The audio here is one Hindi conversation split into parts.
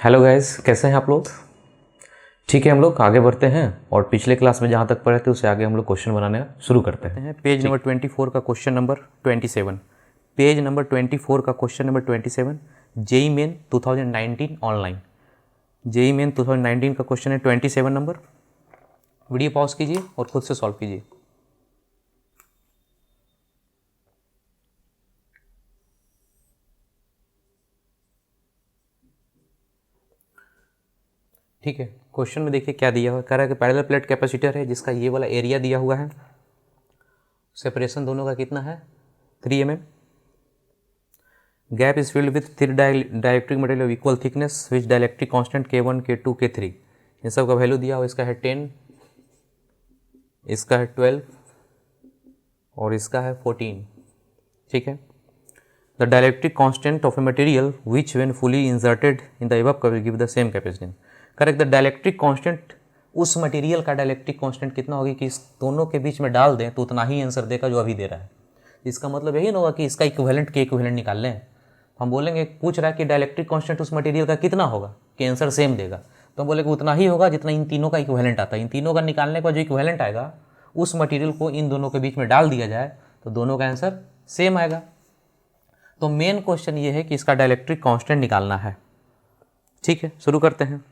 हेलो गाइस, कैसे हैं आप लोग। ठीक है, हम लोग आगे बढ़ते हैं और पिछले क्लास में जहाँ तक पढ़े थे उससे आगे हम लोग क्वेश्चन बनाने शुरू करते हैं। पेज नंबर 24 का क्वेश्चन नंबर 27। पेज नंबर 24 का question number 27, JEE main 2019 online. JEE main 2019 का क्वेश्चन है 27 नंबर। वीडियो पॉज कीजिए और खुद से सॉल्व कीजिए। ठीक है, क्वेश्चन में देखिए क्या दिया हुआ है। कह रहा है कि पैरेलल प्लेट कैपेसिटर है जिसका ये वाला एरिया दिया हुआ है। सेपरेशन दोनों का कितना है, 3 mm। Gap is filled with 3 dielectric material of equal thickness which dielectric constant K1 K2 K3। इन सब का वैल्यू दिया हुआ, इसका है 10, इसका है 12 और इसका है 14। ठीक है। The dielectric constant of a material which when fully inserted in the above curve give the same capacitance. Correct. The dielectric constant, उस मटेरियल का डाइलेक्ट्रिक कांस्टेंट कितना होगी कि इस दोनों के बीच में डाल दें तो उतना ही आंसर देगा जो अभी दे रहा है। इसका मतलब यही ना होगा कि इसका इक्विवेलेंट के इक्विवेलेंट निकाल लें। हम बोलेंगे, पूछ रहा है कि डाइलेक्ट्रिक कांस्टेंट उस मटेरियल का कितना होगा कि आंसर सेम देगा, तो हम बोलेंगे उतना ही होगा जितना इन तीनों का इक्विवेलेंट आता है। इन तीनों का निकालने के बाद जो इक्विवेलेंट आएगा उस मटेरियल को इन दोनों के बीच में डाल दिया जाए तो दोनों का आंसर सेम आएगा। तो मेन क्वेश्चन ये है कि इसका डाइलेक्ट्रिक कांस्टेंट निकालना है। ठीक है, शुरू करते हैं।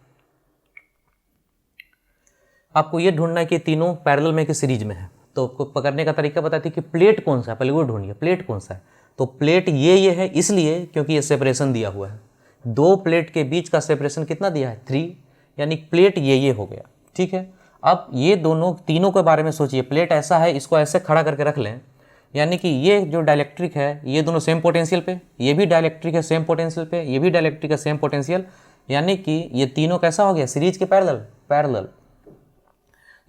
आपको ये ढूंढना है कि तीनों पैरेलल में कि सीरीज में है। तो आपको पकड़ने का तरीका बताती है कि प्लेट कौन सा है, पहले वो ढूंढिए प्लेट कौन सा है। तो प्लेट ये है इसलिए क्योंकि ये सेपरेशन दिया हुआ है। दो प्लेट के बीच का सेपरेशन कितना दिया है, 3, यानी प्लेट ये हो गया। ठीक है, अब ये दोनों तीनों के बारे में सोचिए। प्लेट ऐसा है, इसको ऐसे खड़ा करके रख लें, यानी कि ये जो डाइलेक्ट्रिक है ये दोनों सेम पोटेंशियल पे, ये भी डाइलेक्ट्रिक है सेम पोटेंशियल पे, ये भी डाइलेक्ट्रिक है सेम पोटेंशियल, यानी कि ये तीनों कैसा हो गया, सीरीज के पैरेलल।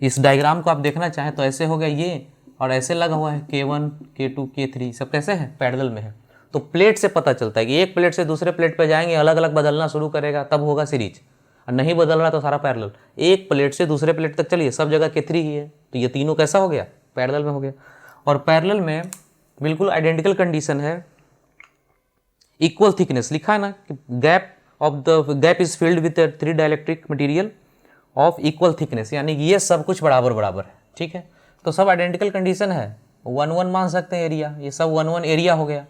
इस डायग्राम को आप देखना चाहें तो ऐसे हो गया ये, और ऐसे लगा हुआ है K1 K2 K3, सब कैसे है, पैरेलल में है। तो प्लेट से पता चलता है कि एक प्लेट से दूसरे प्लेट पे जाएंगे, अलग अलग बदलना शुरू करेगा तब होगा सीरीज, और नहीं बदल रहा तो सारा पैरेलल। एक प्लेट से दूसरे प्लेट तक चलिए, सब जगह K3 ही है, तो ये तीनों कैसा हो गया, पैरेलल में हो गया। और पैरेलल में बिल्कुल आइडेंटिकल कंडीशन है, इक्वल थिकनेस लिखा है ना, gap is filled with 3 dielectric material of equal thickness, यानी कि ये सब कुछ बराबर है। ठीक है, तो सब आइडेंटिकल कंडीशन है, 1 1 मान सकते हैं एरिया, ये सब 1 1 एरिया हो गया।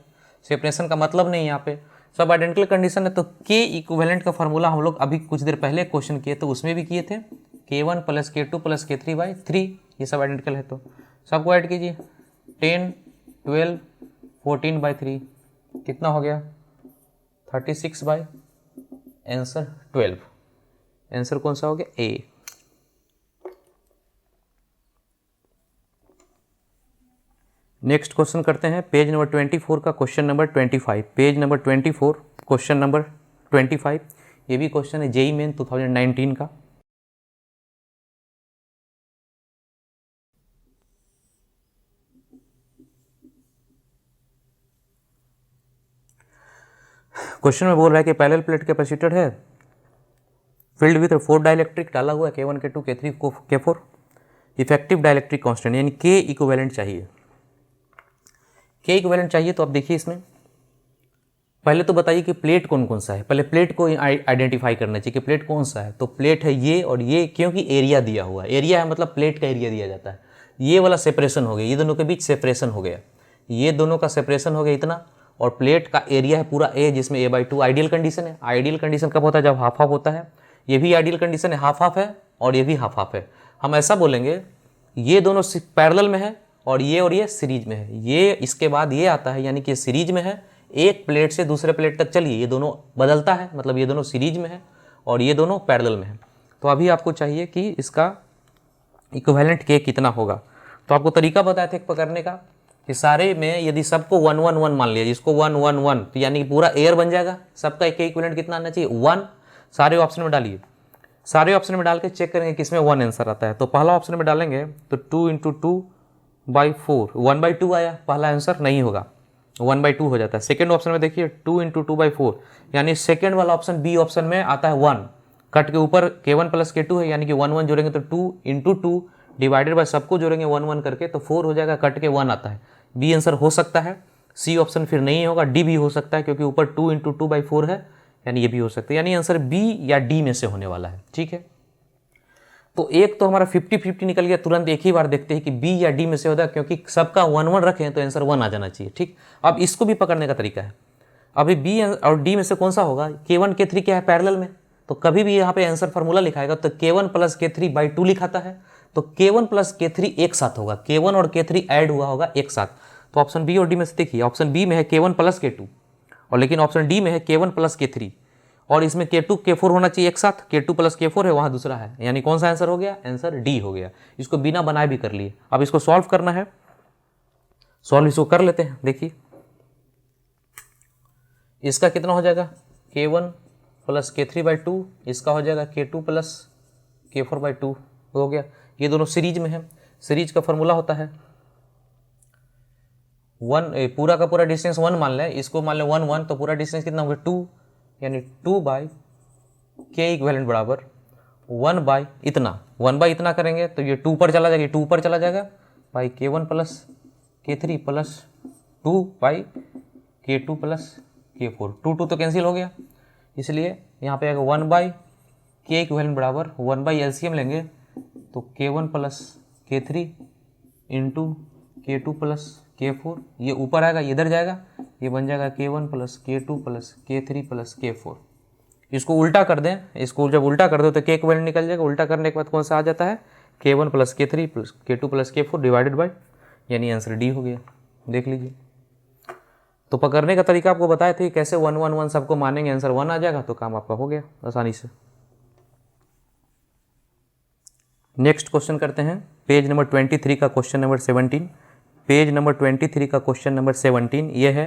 सेपरेशन का मतलब नहीं, यहाँ पे सब आइडेंटिकल कंडीशन है। तो के इक्विवेलेंट का फॉर्मूला हम लोग अभी कुछ देर पहले क्वेश्चन किए तो उसमें भी किए थे, K1 + K2 + K3/3, ये सब आइडेंटिकल है। तो सबको ऐड कीजिए, 10 12 14/3 कितना हो गया, 36 बाई आंसर 12। आंसर कौन सा हो गया, ए। नेक्स्ट क्वेश्चन करते हैं, पेज नंबर 24 का question number 25। Page number 24 question number 25, ये भी क्वेश्चन है जेई मेन 2019 का। क्वेश्चन में बोल रहा है कि पैरेलल प्लेट कैपेसिटर है फिल्ड विथ 4 डाइलेक्ट्रिक, डाला हुआ है K1 K2 K3 K4। Effective dielectric constant यानी के इक्विवेलेंट चाहिए। के इक्विवेलेंट चाहिए तो आप देखिए, इसमें पहले तो बताइए कि प्लेट कौन कौन सा है। पहले प्लेट को आइडेंटिफाई करना चाहिए कि प्लेट कौन सा है। तो प्लेट है ये और ये, क्योंकि एरिया दिया हुआ है, एरिया है मतलब प्लेट का एरिया दिया जाता है। ये वाला सेपरेशन हो गया, ये दोनों के बीच सेपरेशन हो गया, ये दोनों का सेपरेशन हो गया इतना, और प्लेट का एरिया है पूरा ए, जिसमें A/2 आइडियल कंडीशन है। आइडियल कंडीशन कब होता है, जब हाफ हाफ होता है। ये भी आइडियल कंडीशन है, हाफ हाफ है, और ये भी हाफ हाफ है। हम ऐसा बोलेंगे, ये दोनों पैरेलल में है और ये सीरीज में है। ये इसके बाद ये आता है, यानी कि सीरीज में है। एक प्लेट से दूसरे प्लेट तक चलिए, ये दोनों बदलता है, मतलब ये दोनों सीरीज में है और ये दोनों पैरेलल में है। तो अभी आपको चाहिए कि इसका इक्विवेलेंट के कितना होगा। तो आपको तरीका बताए थे पकड़ने का कि सारे में यदि सबको 1 1 1 मान लिया, जिसको 1 1 1, तो यानी कि पूरा एयर बन जाएगा। सबका के इक्विवेलेंट कितना आना चाहिए, 1। सारे ऑप्शन में डालिए, सारे ऑप्शन में डाल के चेक करेंगे किसमें 1 आंसर आता है। तो पहला ऑप्शन में डालेंगे तो 2 × 2/4, 1/2 आया, पहला आंसर नहीं होगा, 1/2 हो जाता है। सेकंड ऑप्शन में देखिए 2 × 2/4, यानी सेकंड वाला ऑप्शन बी ऑप्शन में आता है 1। कट के ऊपर K1 + K2 है, यानी कि 1 1 जोड़ेंगे तो 2 × 2 डिवाइडेड बाय सबको जोड़ेंगे 1 1 करके तो 4 हो जाएगा, कट के 1 आता है। बी आंसर हो सकता है, सी ऑप्शन फिर नहीं होगा, डी भी हो सकता है क्योंकि ऊपर 2 × 2/4 है, यानी ये भी हो सकता है, यानी आंसर बी या डी में से होने वाला है। ठीक है, तो एक तो हमारा 50-50 निकल गया, तुरंत एक ही बार देखते हैं कि बी या डी में से होता है, क्योंकि सबका 1-1 रखें तो आंसर 1 आ जाना चाहिए। ठीक, अब इसको भी पकड़ने का तरीका है। अभी बी और डी में से कौन सा होगा, K1 K3 क्या है पैरेलल में, तो कभी भी यहाँ पे आंसर फार्मूला लिखाएगा तो K1 + K3/2 लिखाता है, तो K1 + K3 एक साथ होगा, K1 और K3 ऐड हुआ होगा एक साथ। तो ऑप्शन बी और डी में से देखिए, ऑप्शन बी में है K1 + K2 और लेकिन ऑप्शन डी में है K1 + K3 और इसमें K2 K4 होना चाहिए एक साथ, K2 + K4 है, वहाँ दूसरा है, यानी कौन सा आंसर हो गया, आंसर डी हो गया। इसको बिना बनाए भी कर लिए। अब इसको सॉल्व करना है, सॉल्व इसको कर लेते हैं। देखिए इसका कितना हो जाएगा, K1 + K3/2, इसका हो जाएगा K2 + K4/2 हो गया। ये दोनों सीरीज में है, सीरीज का फॉर्मूला होता है 1, पूरा का पूरा डिस्टेंस 1 मान लें, इसको मान लें 1-1, तो पूरा डिस्टेंस कितना होगा 2, यानी 2/K इक्विवेलेंट बराबर 1/, इतना 1/, इतना करेंगे तो ये 2 पर चला जाएगा, 2 पर चला जाएगा by K1 + K3 + 2/K2 + K4, 2 तो कैंसिल हो गया, इसलिए यहाँ पे आएगा 1/K इक्विवेलेंट बराबर 1/, LCM लेंगे तो K1 + K3 × K2 + K4, ये ऊपर आएगा, इधर जाएगा, ये बन जाएगा K1 + K2 + K3 + K4। इसको उल्टा कर दें, इसको जब उल्टा कर दो तो K इक्विवेलेंट निकल जाएगा, उल्टा करने के बाद कौन सा आ जाता है, K1 + K3 + K2 + K4 divided by, यानी आंसर डी हो गया। देख लीजिए, तो पकड़ने का तरीका आपको बताए थे, कैसे 1-1-1 सबको मानेंगे आंसर 1 आ जाएगा, तो काम आपका हो गया आसानी से। नेक्स्ट क्वेश्चन करते हैं, पेज नंबर 23 का क्वेश्चन नंबर 17। पेज नंबर 23 का क्वेश्चन नंबर 17 ये है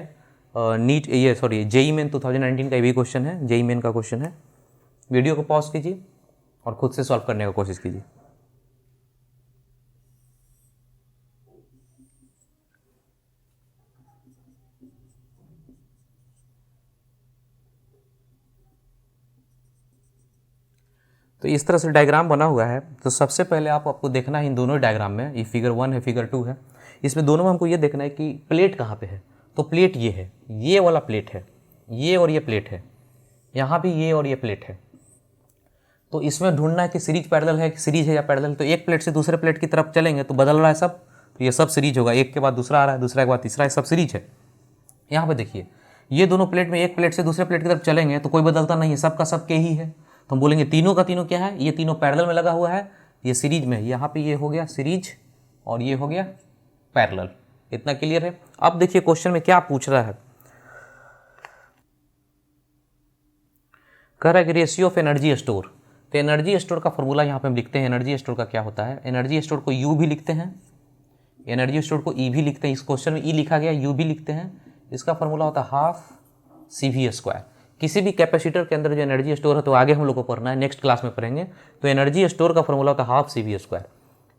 नीट, ये सॉरी जेईई मेन 2019 का ये भी क्वेश्चन है, जेईई मेन का क्वेश्चन है। वीडियो को पॉज कीजिए और खुद से सॉल्व करने का कोशिश कीजिए। तो इस तरह से डायग्राम बना हुआ है। तो सबसे पहले आपको देखना है इन दोनों डायग्राम में, ये फिगर 1 है, फिगर 2 है, इसमें दोनों में हमको ये देखना है कि प्लेट कहाँ पे है। तो प्लेट ये है, ये वाला प्लेट है, ये और ये प्लेट है, यहाँ भी ये और ये प्लेट है। तो इसमें ढूंढना है कि सीरीज पैरेलल है, सीरीज है या पैरेलल। तो एक प्लेट से दूसरे प्लेट की तरफ चलेंगे तो बदल रहा है सब, तो ये सब सीरीज होगा, एक के बाद दूसरा आ रहा है, दूसरा के बाद तीसरा, सब सीरीज है। यहाँ पे देखिए, ये दोनों प्लेट में एक प्लेट से दूसरे प्लेट की तरफ चलेंगे तो कोई बदलता नहीं है, सबका सब के ही है। तो हम बोलेंगे तीनों का तीनों क्या है, ये तीनों पैरेलल में लगा हुआ है, ये सीरीज में है। यहाँ पे ये हो गया सीरीज और ये हो गया पैरेलल। इतना क्लियर है। अब देखिए क्वेश्चन में क्या पूछ रहा है, कह रहा है कि रेशियो ऑफ एनर्जी स्टोर। तो एनर्जी स्टोर का फॉर्मूला यहाँ पे हम लिखते हैं। एनर्जी स्टोर का क्या होता है, एनर्जी स्टोर को यू भी लिखते हैं, एनर्जी स्टोर को ई भी लिखते हैं। इस क्वेश्चन में ई लिखा गया, यू भी लिखते हैं। इसका फॉर्मूला होता है हाफ CV²। किसी भी कैपेसिटर के अंदर जो एनर्जी स्टोर है, तो आगे हम लोग को पढ़ना है, नेक्स्ट क्लास में पढ़ेंगे। तो एनर्जी स्टोर का फॉर्मूला होता है हाफ CV²।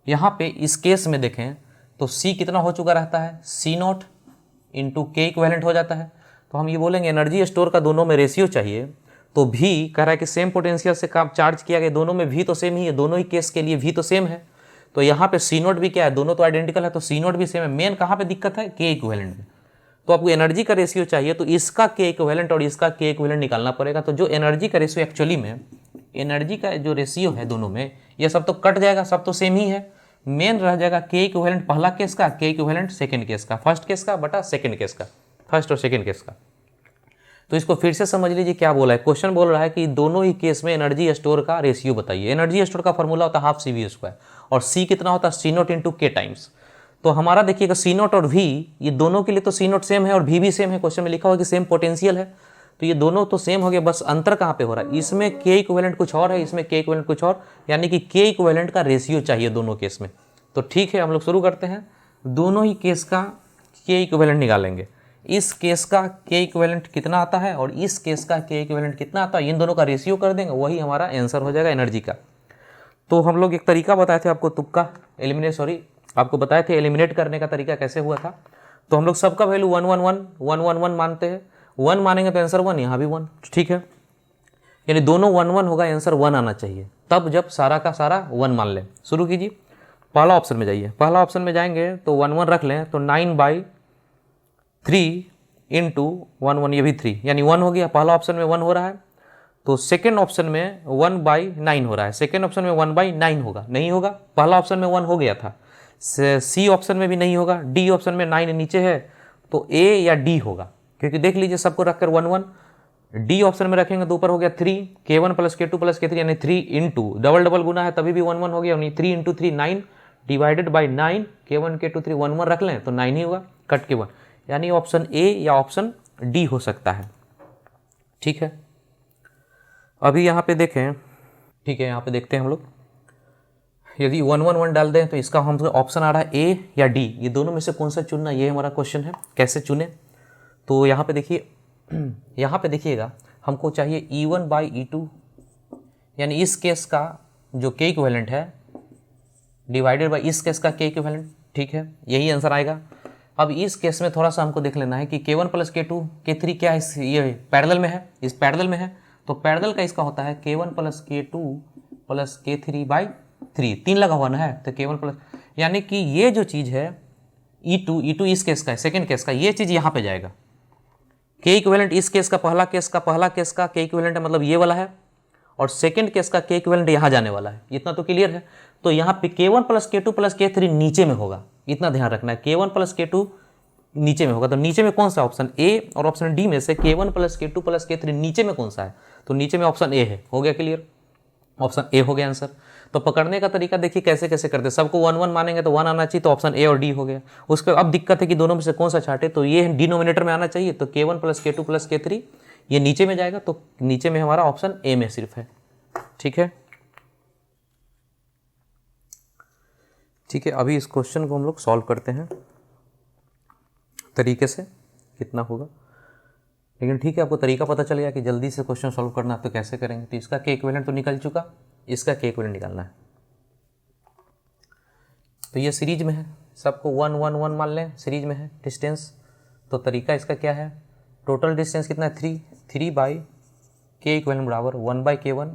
यहाँ पे इस केस में देखें तो C कितना हो चुका रहता है, C0 × K इक्विवेलेंट हो जाता है। तो हम ये बोलेंगे एनर्जी स्टोर का दोनों में रेशियो चाहिए, तो V कह रहा है कि सेम पोटेंशियल से काम चार्ज किया गया, दोनों में V तो सेम ही है, दोनों ही केस के लिए V तो सेम है। तो यहाँ पे C0 भी क्या है, दोनों तो आइडेंटिकल है, तो C0 भी सेम है। मेन कहाँ पे दिक्कत है, K इक्विवेलेंट में। तो आपको एनर्जी का रेशियो चाहिए, तो इसका K इक्विवेलेंट और इसका K इक्विवेलेंट निकालना पड़ेगा। तो जो एनर्जी का रेशियो एक्चुअली में, एनर्जी का जो रेशियो है दोनों में, ये सब तो कट जाएगा, सब तो सेम ही है। मेन रह जाएगा K इक्विवेलेंट पहला केस का, K इक्विवेलेंट सेकंड केस का, फर्स्ट केस का बटा सेकंड केस का, फर्स्ट और सेकंड केस का। तो इसको फिर से समझ लीजिए क्या बोला है। क्वेश्चन बोल रहा है कि दोनों ही केस में एनर्जी स्टोर का रेशियो बताइए। एनर्जी स्टोर का फॉर्मूला होता है हाफ CV², और C कितना होता है, C0 × K टाइम्स। तो हमारा देखिएगा C0 और V, ये दोनों के लिए तो C0 सेम है और V भी सेम है। क्वेश्चन में लिखा हुआ कि सेम पोटेंशियल है, तो ये दोनों तो सेम हो गए, बस अंतर कहाँ पे हो रहा है, इसमें K इक्विवेलेंट कुछ और है, इसमें K इक्विवेलेंट कुछ और, यानी कि K इक्विवेलेंट का रेशियो चाहिए दोनों केस में। तो ठीक है, हम लोग शुरू करते हैं। दोनों ही केस का K इक्विवेलेंट निकालेंगे। इस केस का K इक्विवेलेंट कितना आता है और इस केस का K इक्विवेलेंट कितना आता है, इन दोनों का रेशियो कर देंगे, वही हमारा आंसर हो जाएगा एनर्जी का। तो हम लोग एक तरीका बताए थे आपको, तुक्का आपको बताए थे एलिमिनेट करने का तरीका कैसे हुआ था। तो हम लोग सबका वैल्यू 1 मानते हैं, 1 मानेंगे तो आंसर 1, यहाँ भी 1, ठीक है। यानी दोनों 1 होगा, आंसर 1 आना चाहिए, तब जब सारा का सारा 1 मान लें। शुरू कीजिए, पहला ऑप्शन में जाइए। पहला ऑप्शन में जाएंगे तो 1 रख लें, तो 9/3 × 1 ये भी 3, यानी 1 हो गया। पहला ऑप्शन में 1 हो रहा है, तो सेकेंड ऑप्शन में 1/9 हो रहा है, सेकेंड ऑप्शन में 1/9 होगा, नहीं होगा। पहला ऑप्शन में 1 हो गया था, सी ऑप्शन में भी नहीं होगा, डी ऑप्शन में 9 नीचे है, तो ए या डी होगा, क्योंकि देख लीजिए सबको रखकर 1 1। डी ऑप्शन में रखेंगे तो ऊपर हो गया 3, K1 + K2 + K3 यानी 3 इंटू डबल डबल गुना है तभी भी 1 1 हो गया, यानी 3 × 3 9 डिवाइडेड बाई 9, K1 K2 3 1 1 रख लें तो 9 ही होगा, कट के 1, यानी ऑप्शन ए या ऑप्शन डी हो सकता है। ठीक है, अभी यहाँ पे देखें, ठीक है, यहाँ पे देखते हैं हम लोग, यदि 1 1 1 डाल दें तो इसका हमको ऑप्शन आ रहा है ए या डी, ये दोनों में से कौन सा चुनना, ये हमारा क्वेश्चन है, कैसे चुने। तो यहाँ पे देखिए, यहाँ पे देखिएगा हमको चाहिए E1/E2, यानी इस केस का जो K इक्विवेलेंट है डिवाइडेड बाई इस केस का K इक्विवेलेंट, ठीक है, यही आंसर आएगा। अब इस केस में थोड़ा सा हमको देख लेना है कि K1 + K2 K3 क्या है, ये पैरेलल में है, इस पैरेलल में है, तो पैरेलल का इसका होता है K1 + K2 + K3/3, 3 लगा हुआ ना है, तो K1 प्लस, यानी कि ये जो चीज़ है E2 इस केस का है, सेकेंड केस का, ये चीज़ यहाँ पे जाएगा। K इक्विवेलेंट इस केस का पहला केस का K इक्विवेलेंट है, मतलब ये वाला है, और सेकेंड केस का K इक्विवेलेंट यहाँ जाने वाला है, इतना तो क्लियर है। तो यहाँ पे K1 + K2 + K3 नीचे में होगा, इतना ध्यान रखना है, K1 + K2 नीचे में होगा, तो नीचे में कौन सा, ऑप्शन ए और ऑप्शन डी में से K1 + K2 + K3 नीचे में कौन सा है, तो नीचे में ऑप्शन ए है, हो गया क्लियर, ऑप्शन ए हो गया आंसर। तो पकड़ने का तरीका देखिए कैसे कैसे करते हैं, सबको 1 1 मानेंगे तो 1 आना चाहिए, तो ऑप्शन ए और डी हो गया। उसके अब दिक्कत है कि दोनों में से कौन सा छाटे, तो ये डिनोमिनेटर में आना चाहिए, तो K1 + K2 + K3 ये नीचे में जाएगा, तो नीचे में हमारा ऑप्शन ए में सिर्फ है। ठीक है, ठीक है, अभी इस क्वेश्चन को हम लोग सॉल्व करते हैं तरीके से, कितना होगा, लेकिन ठीक है, आपको तरीका पता चल गया कि जल्दी से क्वेश्चन सॉल्व करना तो कैसे करेंगे। तो इसका K इक्विवेलेंट तो निकल चुका, इसका K इक्विवेलेंट निकालना है। तो ये सीरीज में है, सबको 1 1 1 मान लें, सीरीज में है डिस्टेंस, तो तरीका इसका क्या है, टोटल डिस्टेंस कितना है 3/K इक्विवेलेंट बराबर 1/K1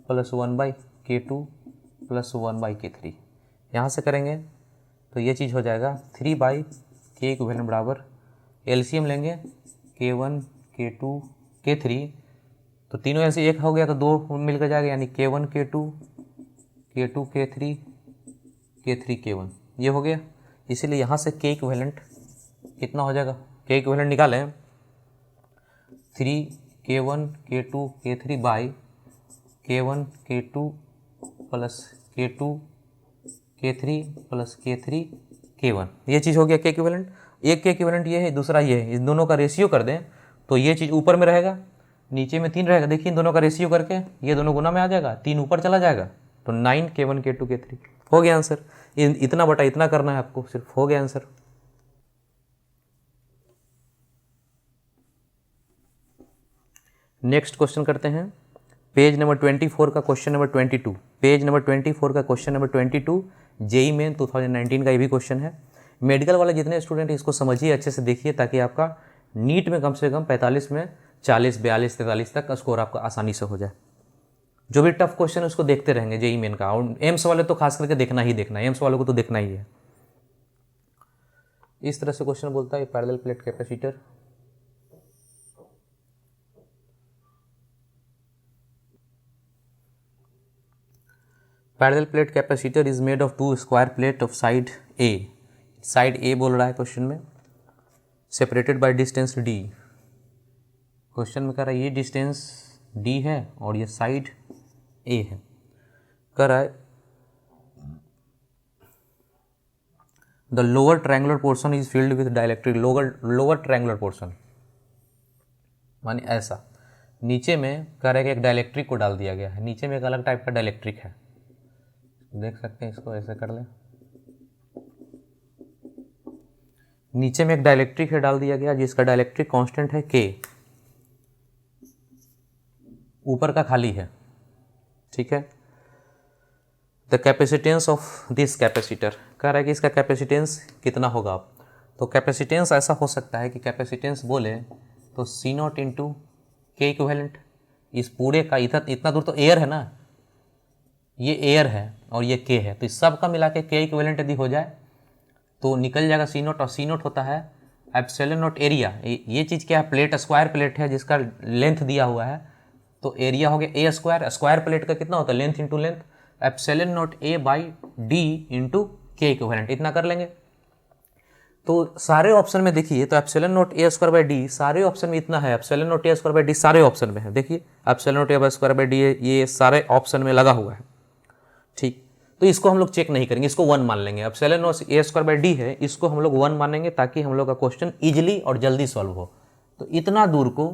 + 1/K2 + 1/K3, यहाँ से करेंगे तो ये चीज़ हो जाएगा 3/K इक्विवेलेंट बराबर, एलसीएम लेंगे K1 K2 K3, तो तीनों ऐसे एक हो गया तो 2 मिलकर जाएगा, यानी K1 K2 K2 K3 K3 K1, ये हो गया। इसीलिए यहाँ से K इक्विवेलेंट कितना हो जाएगा, K इक्विवेलेंट निकालें 3K1 K2 K3 by K1 K2 + K2 K3 + K3 K1, ये चीज़ हो गया K इक्विवेलेंट। एक K इक्विवेलेंट ये है, दूसरा ये है, इन दोनों का रेशियो कर दें तो ये चीज़ ऊपर में रहेगा, नीचे में 3 रहेगा, देखिए इन दोनों का रेशियो करके ये दोनों गुना में आ जाएगा, 3 ऊपर चला जाएगा, तो 9 K1 K2 K3 हो गया आंसर। इतना बटा इतना करना है आपको, सिर्फ हो गया आंसर। नेक्स्ट क्वेश्चन करते हैं, पेज नंबर 24 का क्वेश्चन नंबर 22, पेज नंबर 24 का क्वेश्चन नंबर 22, जेई मेन 2019 का ये भी क्वेश्चन है। मेडिकल वाले जितने स्टूडेंट इसको समझिए, अच्छे से देखिए, ताकि आपका नीट में कम से कम 45 में 40 42 43 तक का स्कोर आपका आसानी से हो जाए। जो भी टफ क्वेश्चन है उसको देखते रहेंगे जेई मेन का, और एम्स वाले तो खास करके देखना ही देखना है, एम्स वालों को तो देखना ही है। इस तरह से क्वेश्चन बोलता है parallel plate capacitor, parallel plate capacitor is made of 2 square plate of side a बोल रहा है क्वेश्चन में, separated by distance d. Question में कह रहा है ये डिस्टेंस डी है और ये साइड ए है, कह रहा है the lower triangular portion is filled with dielectric, lower triangular portion माने ऐसा, नीचे में कह रहा है कि एक डाइलेक्ट्रिक को डाल दिया गया है, नीचे में एक अलग टाइप का डाइलेक्ट्रिक है, देख सकते हैं, इसको ऐसे कर लें, नीचे में एक डाइलेक्ट्रिक है डाल दिया गया जिसका डाइलेक्ट्रिक कांस्टेंट है K, ऊपर का खाली है। ठीक है, the capacitance of this capacitor, कह रहा है कि इसका कैपेसिटेंस कितना होगा। आप तो कैपेसिटेंस ऐसा हो सकता है कि कैपेसिटेंस बोले तो C0 × K इक्विवेलेंट, इस पूरे का इतना दूर तो एयर है ना, ये एयर है और ये K है, तो इस सब का मिला के K इक्विवेलेंट यदि हो जाए तो निकल जाएगा C0, और C0 होता है एप्सिलॉन नॉट एरिया। ये चीज़ क्या है, प्लेट, स्क्वायर प्लेट है जिसका लेंथ दिया हुआ है तो एरिया हो गया ए स्क्वायर, स्क्वायर प्लेट का कितना होता है length into length, epsilon not a by D into के इक्विवेलेंट, इतना कर लेंगे। तो सारे ऑप्शन में देखिए तो epsilon not a square by D सारे ऑप्शन में इतना है, epsilon not a square by D सारे ऑप्शन में है, देखिए epsilon not a square by D ये सारे ऑप्शन में लगा हुआ है, ठीक। तो इसको हम लोग चेक नहीं करेंगे, इसको 1 मान लेंगे, epsilon not a square by D है, इसको हम लोग 1 मानेंगे ताकि हम लोग का क्वेश्चन इजिली और जल्दी सॉल्व हो। तो इतना दूर को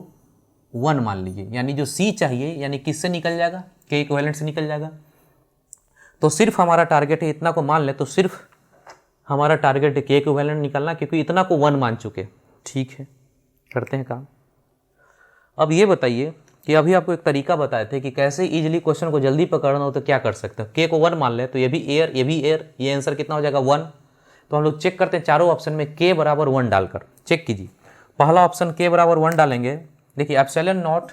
1 मान लीजिए, यानी जो सी चाहिए यानी किससे निकल जाएगा, के इक्विवेलेंट से निकल जाएगा। तो सिर्फ हमारा टारगेट है इतना को मान ले, तो सिर्फ हमारा टारगेट है के इक्विवेलेंट निकालना, क्योंकि इतना को 1 मान चुके, ठीक है। करते हैं काम। अब ये बताइए कि अभी आपको एक तरीका बताए थे कि कैसे इजीली क्वेश्चन को जल्दी पकड़ना हो तो क्या कर सकते हैं। के को 1 मान ले तो ये भी एयर, ये भी एयर, ये आंसर कितना हो जाएगा 1। तो हम लोग चेक करते हैं चारों ऑप्शन में के बराबर 1 डालकर, चेक कीजिए। पहला ऑप्शन के बराबर 1 डालेंगे, देखिए epsilon not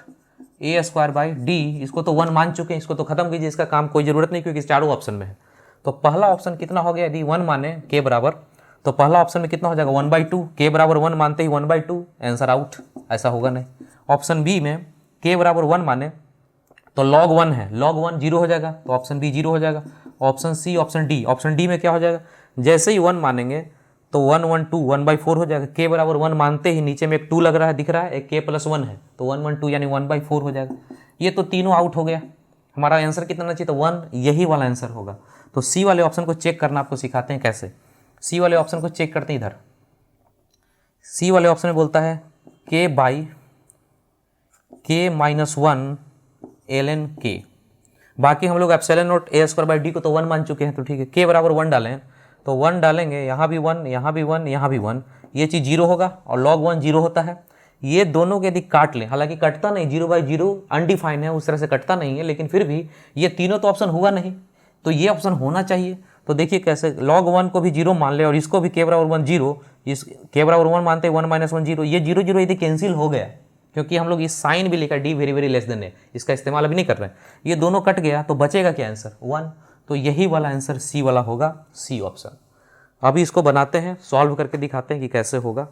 a square by D, इसको तो 1 मान चुके हैं, इसको तो खत्म कीजिए, इसका काम कोई ज़रूरत नहीं क्योंकि चारों ऑप्शन में है। तो पहला ऑप्शन कितना हो गया, यदि 1 माने के बराबर, तो पहला ऑप्शन में कितना हो जाएगा 1/2, के बराबर 1 मानते ही 1/2, आंसर आउट, ऐसा होगा नहीं। ऑप्शन बी में के बराबर 1 माने तो log 1 है, log 1 0 हो जाएगा, तो ऑप्शन बी 0 हो जाएगा। ऑप्शन सी, ऑप्शन डी में क्या हो जाएगा, जैसे ही 1 मानेंगे तो 1 1 2 1/4 हो जाएगा। के बराबर 1 मानते ही नीचे में एक 2 लग रहा है, दिख रहा है, एक के प्लस 1 है, तो 1 1 2 यानी 1/4 हो जाएगा। ये तो तीनों आउट हो गया, हमारा आंसर कितना चाहिए, तो 1, यही वाला आंसर होगा। तो सी वाले ऑप्शन को चेक करना आपको सिखाते हैं कैसे। सी वाले ऑप्शन को चेक करते हैं इधर, सी वाले ऑप्शन में बोलता है के बाई के माइनस 1 ln के, बाकी हम लोग epsilon not a square by D को तो 1 मान चुके हैं, तो ठीक है। के बराबर 1 डालें तो 1 डालेंगे, यहाँ भी 1, यहाँ भी 1, यहाँ भी 1, ये चीज़ 0 होगा और log 1 0 होता है। ये दोनों के यदि काट लें, हालांकि कटता नहीं, 0/0 अनडिफाइन है, उस तरह से कटता नहीं है, लेकिन फिर भी ये तीनों तो ऑप्शन हुआ नहीं, तो ये ऑप्शन होना चाहिए। तो देखिए कैसे, log 1 को भी 0 मान ले और इसको भी के बराबर 1 0, इस के बराबर 1 मानते 1 - 1 0, ये 0 0 यदि कैंसिल हो गया, क्योंकि हम लोग इस साइन भी लिखा D very very less than है, इसका इस्तेमाल अभी नहीं कर रहे हैं, ये दोनों कट गया तो बचेगा क्या आंसर 1, तो यही वाला आंसर सी वाला होगा, सी ऑप्शन। अभी इसको बनाते हैं, सॉल्व करके दिखाते हैं कि कैसे होगा।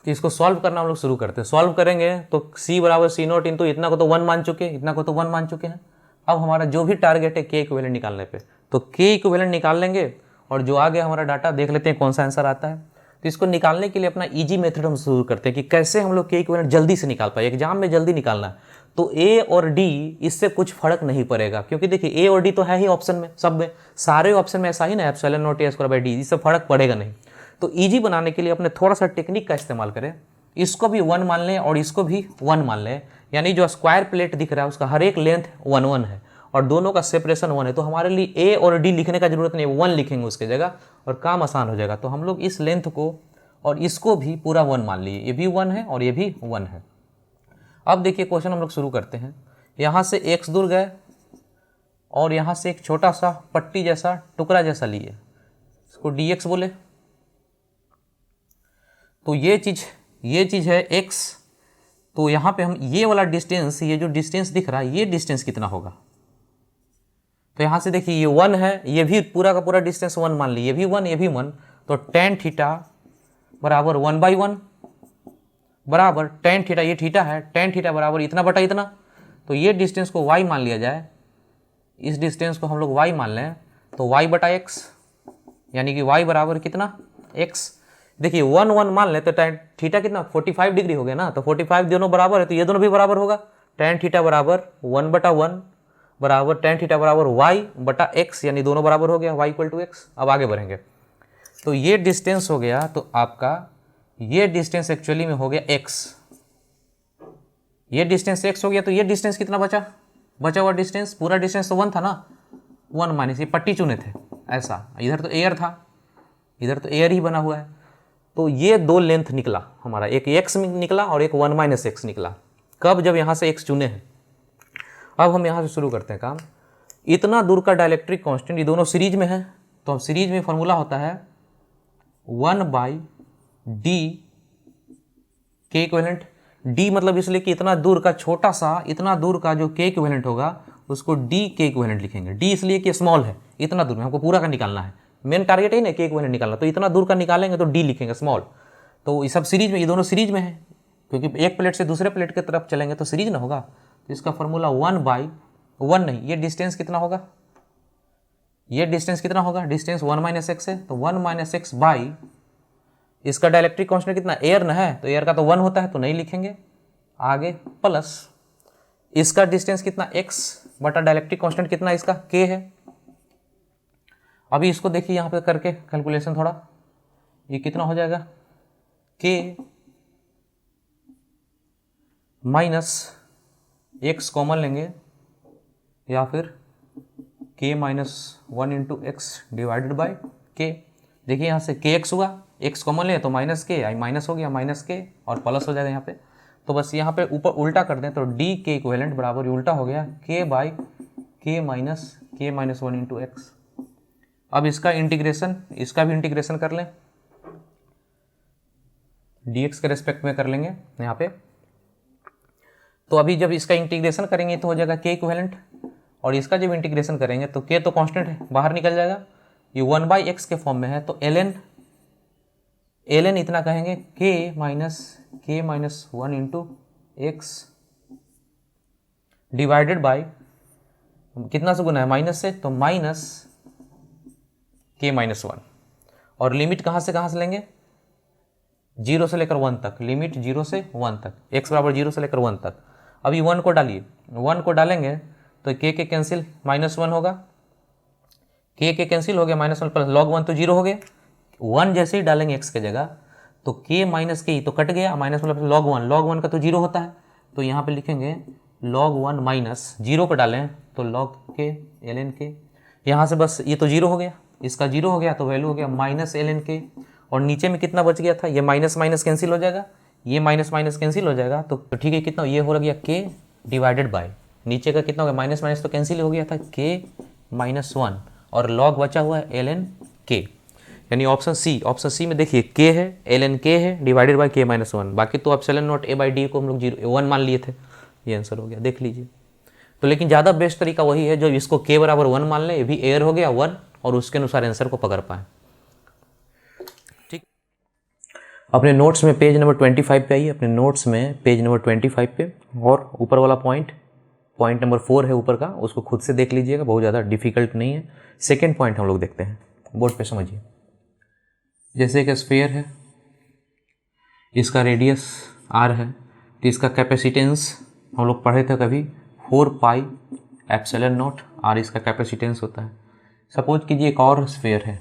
तो इसको सॉल्व करना हम लोग शुरू करते हैं। सॉल्व करेंगे तो सी बराबर सी नॉट इंटू, इतना को तो 1 मान चुके, इतना को तो 1 मान चुके हैं। अब हमारा जो भी टारगेट है के इक्विवेलेंट निकालने पे, तो के इक्विवेलेंट निकाल लेंगे और जो आगे हमारा डाटा देख लेते हैं कौन सा आंसर आता है। तो इसको निकालने के लिए अपना इजी मेथड हम शुरू करते हैं कि कैसे हम लोग के इक्विवेलेंट जल्दी से निकाल पाए, एग्जाम में जल्दी निकालना है। तो ए और डी इससे कुछ फर्क नहीं पड़ेगा, क्योंकि देखिए ए और डी तो है ही ऑप्शन में, सब में सारे ऑप्शन में ऐसा ही ना, epsilon not a square by D, इससे फर्क पड़ेगा नहीं। तो इजी बनाने के लिए अपने थोड़ा सा टेक्निक का इस्तेमाल करें, इसको भी 1 मान लें और इसको भी 1 मान लें, यानी जो स्क्वायर प्लेट दिख रहा है उसका हर एक लेंथ 1 1 है और दोनों का सेपरेशन 1 है, तो हमारे लिए ए और डी लिखने का जरूरत नहीं है, 1 लिखेंगे उसके जगह और काम आसान हो जाएगा। तो हम लोग इस लेंथ को और इसको भी पूरा 1 मान लिए, ये भी 1 है और ये भी 1 है। अब देखिए क्वेश्चन हम लोग शुरू करते हैं। यहाँ से x दूर गए और यहाँ से एक छोटा सा पट्टी जैसा टुकड़ा जैसा लिए, इसको dx बोले। तो ये चीज़ है x, तो यहाँ पे हम ये वाला डिस्टेंस, ये जो डिस्टेंस दिख रहा है ये डिस्टेंस कितना होगा, तो यहाँ से देखिए ये 1 है, ये भी पूरा का पूरा डिस्टेंस 1 मान ली, ये भी 1 ये भी 1, तो tan थीटा बराबर 1/1 बराबर tan थीटा, ये थीटा है, tan थीटा बराबर इतना बटा इतना, तो ये डिस्टेंस को y मान लिया जाए, इस डिस्टेंस को हम लोग y मान लें तो y/x, यानी कि y बराबर कितना x। देखिए 1 1 मान लें तो tan थीटा कितना 45 डिग्री हो गया ना, तो 45 दोनों बराबर है तो ये दोनों भी बराबर होगा। tan थीटा बराबर 1/1 बराबर tan थीटा बराबर y/x, यानी दोनों बराबर हो गया, y = x। अब आगे बढ़ेंगे तो ये डिस्टेंस हो गया, तो आपका ये डिस्टेंस एक्चुअली में हो गया x, ये डिस्टेंस x हो गया, तो ये डिस्टेंस कितना बचा हुआ डिस्टेंस, पूरा डिस्टेंस तो 1 था ना, 1 माइनस ये पट्टी चुने थे ऐसा, इधर तो एयर था, इधर तो एयर ही बना हुआ है, तो ये 2 लेंथ निकला हमारा, एक x निकला और एक 1 - x निकला। कब, जब यहाँ से x चुने हैं। अब हम यहाँ से शुरू करते हैं काम। इतना दूर का डाइलेक्ट्रिक कांस्टेंट, ये दोनों सीरीज में है, तो सीरीज में फॉर्मूला होता है 1/d के इक्विवेलेंट। d मतलब इसलिए कि इतना दूर का छोटा सा, इतना दूर का जो के इक्विवेलेंट होगा उसको d के इक्विवेलेंट लिखेंगे। d इसलिए कि स्मॉल है, इतना दूर में हमको पूरा का निकालना है, मेन टारगेट है ना के इक्विवेलेंट निकालना, तो इतना दूर का निकालेंगे तो d लिखेंगे स्मॉल। तो ये सब सीरीज में, ये दोनों सीरीज में है, क्योंकि एक प्लेट से दूसरे प्लेट की तरफ चलेंगे तो सीरीज ना होगा। तो इसका फॉर्मूला 1/1 नहीं, ये डिस्टेंस कितना होगा, ये डिस्टेंस कितना होगा, डिस्टेंस 1 - x है, तो 1 - x बाई इसका डायलेक्ट्रिक कांस्टेंट कितना, एयर ना है तो एयर का तो 1 होता है तो नहीं लिखेंगे आगे, प्लस इसका डिस्टेंस कितना x बटा डायलेक्ट्रिक कांस्टेंट कितना इसका k है। अभी इसको देखिए यहाँ पे करके कैलकुलेशन थोड़ा, ये कितना हो जाएगा, k माइनस x कॉमन लेंगे या फिर k - 1 × x divided by k। देखिए यहाँ से kx हुआ, x कॉमन ले तो माइनस के, आई माइनस हो गया माइनस के और प्लस हो जाएगा यहाँ पे। तो बस यहाँ पे ऊपर उल्टा कर दें तो डी के इक्विवेलेंट बराबर उल्टा हो गया k by k minus - 1 × x। अब इसका इंटीग्रेशन, इसका भी इंटीग्रेशन कर लें, dx के रेस्पेक्ट में कर लेंगे यहाँ पे। तो अभी जब इसका इंटीग्रेशन करेंगे तो हो जाएगा k इक्विवेलेंट, और इसका जब इंटीग्रेशन करेंगे तो k तो कांस्टेंट है बाहर निकल जाएगा, ये 1/x के फॉर्म में है तो ln इतना कहेंगे k - 1 × x डिवाइडेड बाय कितना से गुना है, माइनस से, तो माइनस k - 1, और लिमिट कहाँ से लेंगे, 0 से लेकर 1 तक, लिमिट 0 से 1 तक, x बराबर 0 से लेकर 1 तक। अभी 1 को डालिए, 1 को डालेंगे तो k के कैंसिल, -1 होगा, k के कैंसिल हो गया, -1 प्लस log 1 तो 0 हो गया, 1 जैसे ही डालेंगे x के जगह तो k माइनस के तो कट गया, माइनस प्लस log 1 का तो 0 होता है, तो यहाँ पे लिखेंगे log 1 माइनस 0 को डालें तो log k ln k, यहाँ से बस ये तो 0 हो गया, इसका 0 हो गया तो वैल्यू हो गया -ln k, और नीचे में कितना बच गया था, ये माइनस माइनस कैंसिल हो जाएगा, ये माइनस माइनस कैंसिल हो जाएगा, तो ठीक है कितना, ये हो गया k डिवाइडेड बाय नीचे का कितना हो गया, माइनस माइनस तो कैंसिल हो गया था, k - 1 और log बचा हुआ है ln k, यानी ऑप्शन सी में देखिए k है, ln k है डिवाइडेड बाय k - 1, बाकी तो एप्सिलॉन नॉट a/d को हम लोग 1 मान लिए थे, ये आंसर हो गया, देख लीजिए। तो लेकिन ज़्यादा बेस्ट तरीका वही है जो इसको k बराबर 1 मान ले, ये भी एयर हो गया 1, और उसके अनुसार आंसर को पकड़ पाए। ठीक, अपने नोट्स में पेज नंबर 25 पे आइए, अपने नोट्स में पेज नंबर 25 पे, और ऊपर वाला पॉइंट नंबर 4 है ऊपर का, उसको खुद से देख लीजिएगा, बहुत ज़्यादा डिफिकल्ट नहीं है। सेकेंड पॉइंट हम लोग देखते हैं, बोर्ड पे समझिए। जैसे एक स्फीयर है, इसका रेडियस r है, तो इसका कैपेसिटेंस हम लोग पढ़े थे कभी 4πε0 r इसका कैपेसिटेंस होता है। सपोज कीजिए एक और स्फीयर है,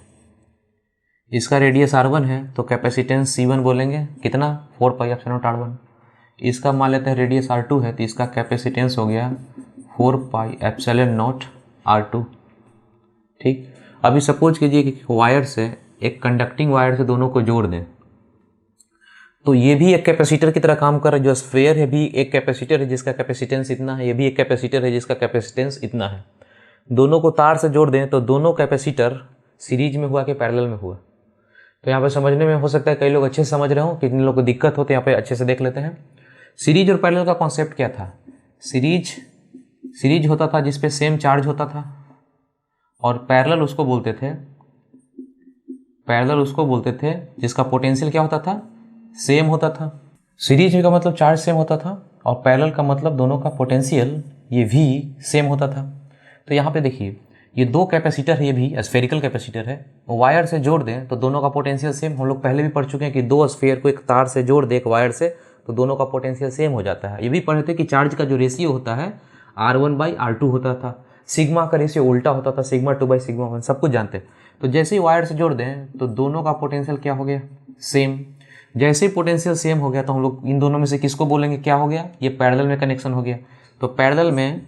इसका रेडियस r1 है तो कैपेसिटेंस c1 बोलेंगे, कितना 4πε0 r1। इसका मान लेते हैं रेडियस r2 है तो इसका कैपेसिटेंस हो गया 4πε0 r2। ठीक, अभी सपोज कीजिए कि वायर से, एक कंडक्टिंग वायर से दोनों को जोड़ दें, तो ये भी एक कैपेसिटर की तरह काम कर रहा है, जो स्फीयर है भी एक कैपेसिटर है जिसका कैपेसिटेंस इतना है, ये भी एक कैपेसिटर है जिसका कैपेसिटेंस इतना है। दोनों को तार से जोड़ दें तो दोनों कैपेसिटर सीरीज में हुआ कि पैरेलल में हुआ। तो यहाँ पे समझने में हो सकता है कई लोग अच्छे से समझ रहे हो, कितने लोग को दिक्कत हो तो यहाँ पे अच्छे से देख लेते हैं। सीरीज और पैरेलल का कॉन्सेप्ट क्या था, सीरीज होता था जिसपे सेम चार्ज होता था, और पैरेलल उसको बोलते थे जिसका पोटेंशियल क्या होता था, सेम होता था। सीरीज का मतलब चार्ज सेम होता था, और पैरेलल का मतलब दोनों का पोटेंशियल ये भी सेम होता था। तो यहाँ पे देखिए ये दो कैपेसिटर है, ये भी स्फेरिकल कैपेसिटर है, वायर से जोड़ दें तो दोनों का पोटेंशियल सेम। हम लोग पहले भी पढ़ चुके हैं कि दो स्फीयर को एक तार से जोड़ दे एक वायर से तो दोनों का पोटेंशियल सेम हो जाता है। ये भी पढ़े थे कि चार्ज का जो रेशियो होता है R1/R2 होता था, सिग्मा का रेशियो उल्टा होता था, σ2/σ1, सब कुछ जानते हैं। तो जैसे ही वायर से जोड़ दें तो दोनों का पोटेंशियल क्या हो गया, सेम। जैसे ही पोटेंशियल सेम हो गया तो हम लोग इन दोनों में से किसको बोलेंगे, क्या हो गया, ये पैरेलल में कनेक्शन हो गया। तो पैरेलल में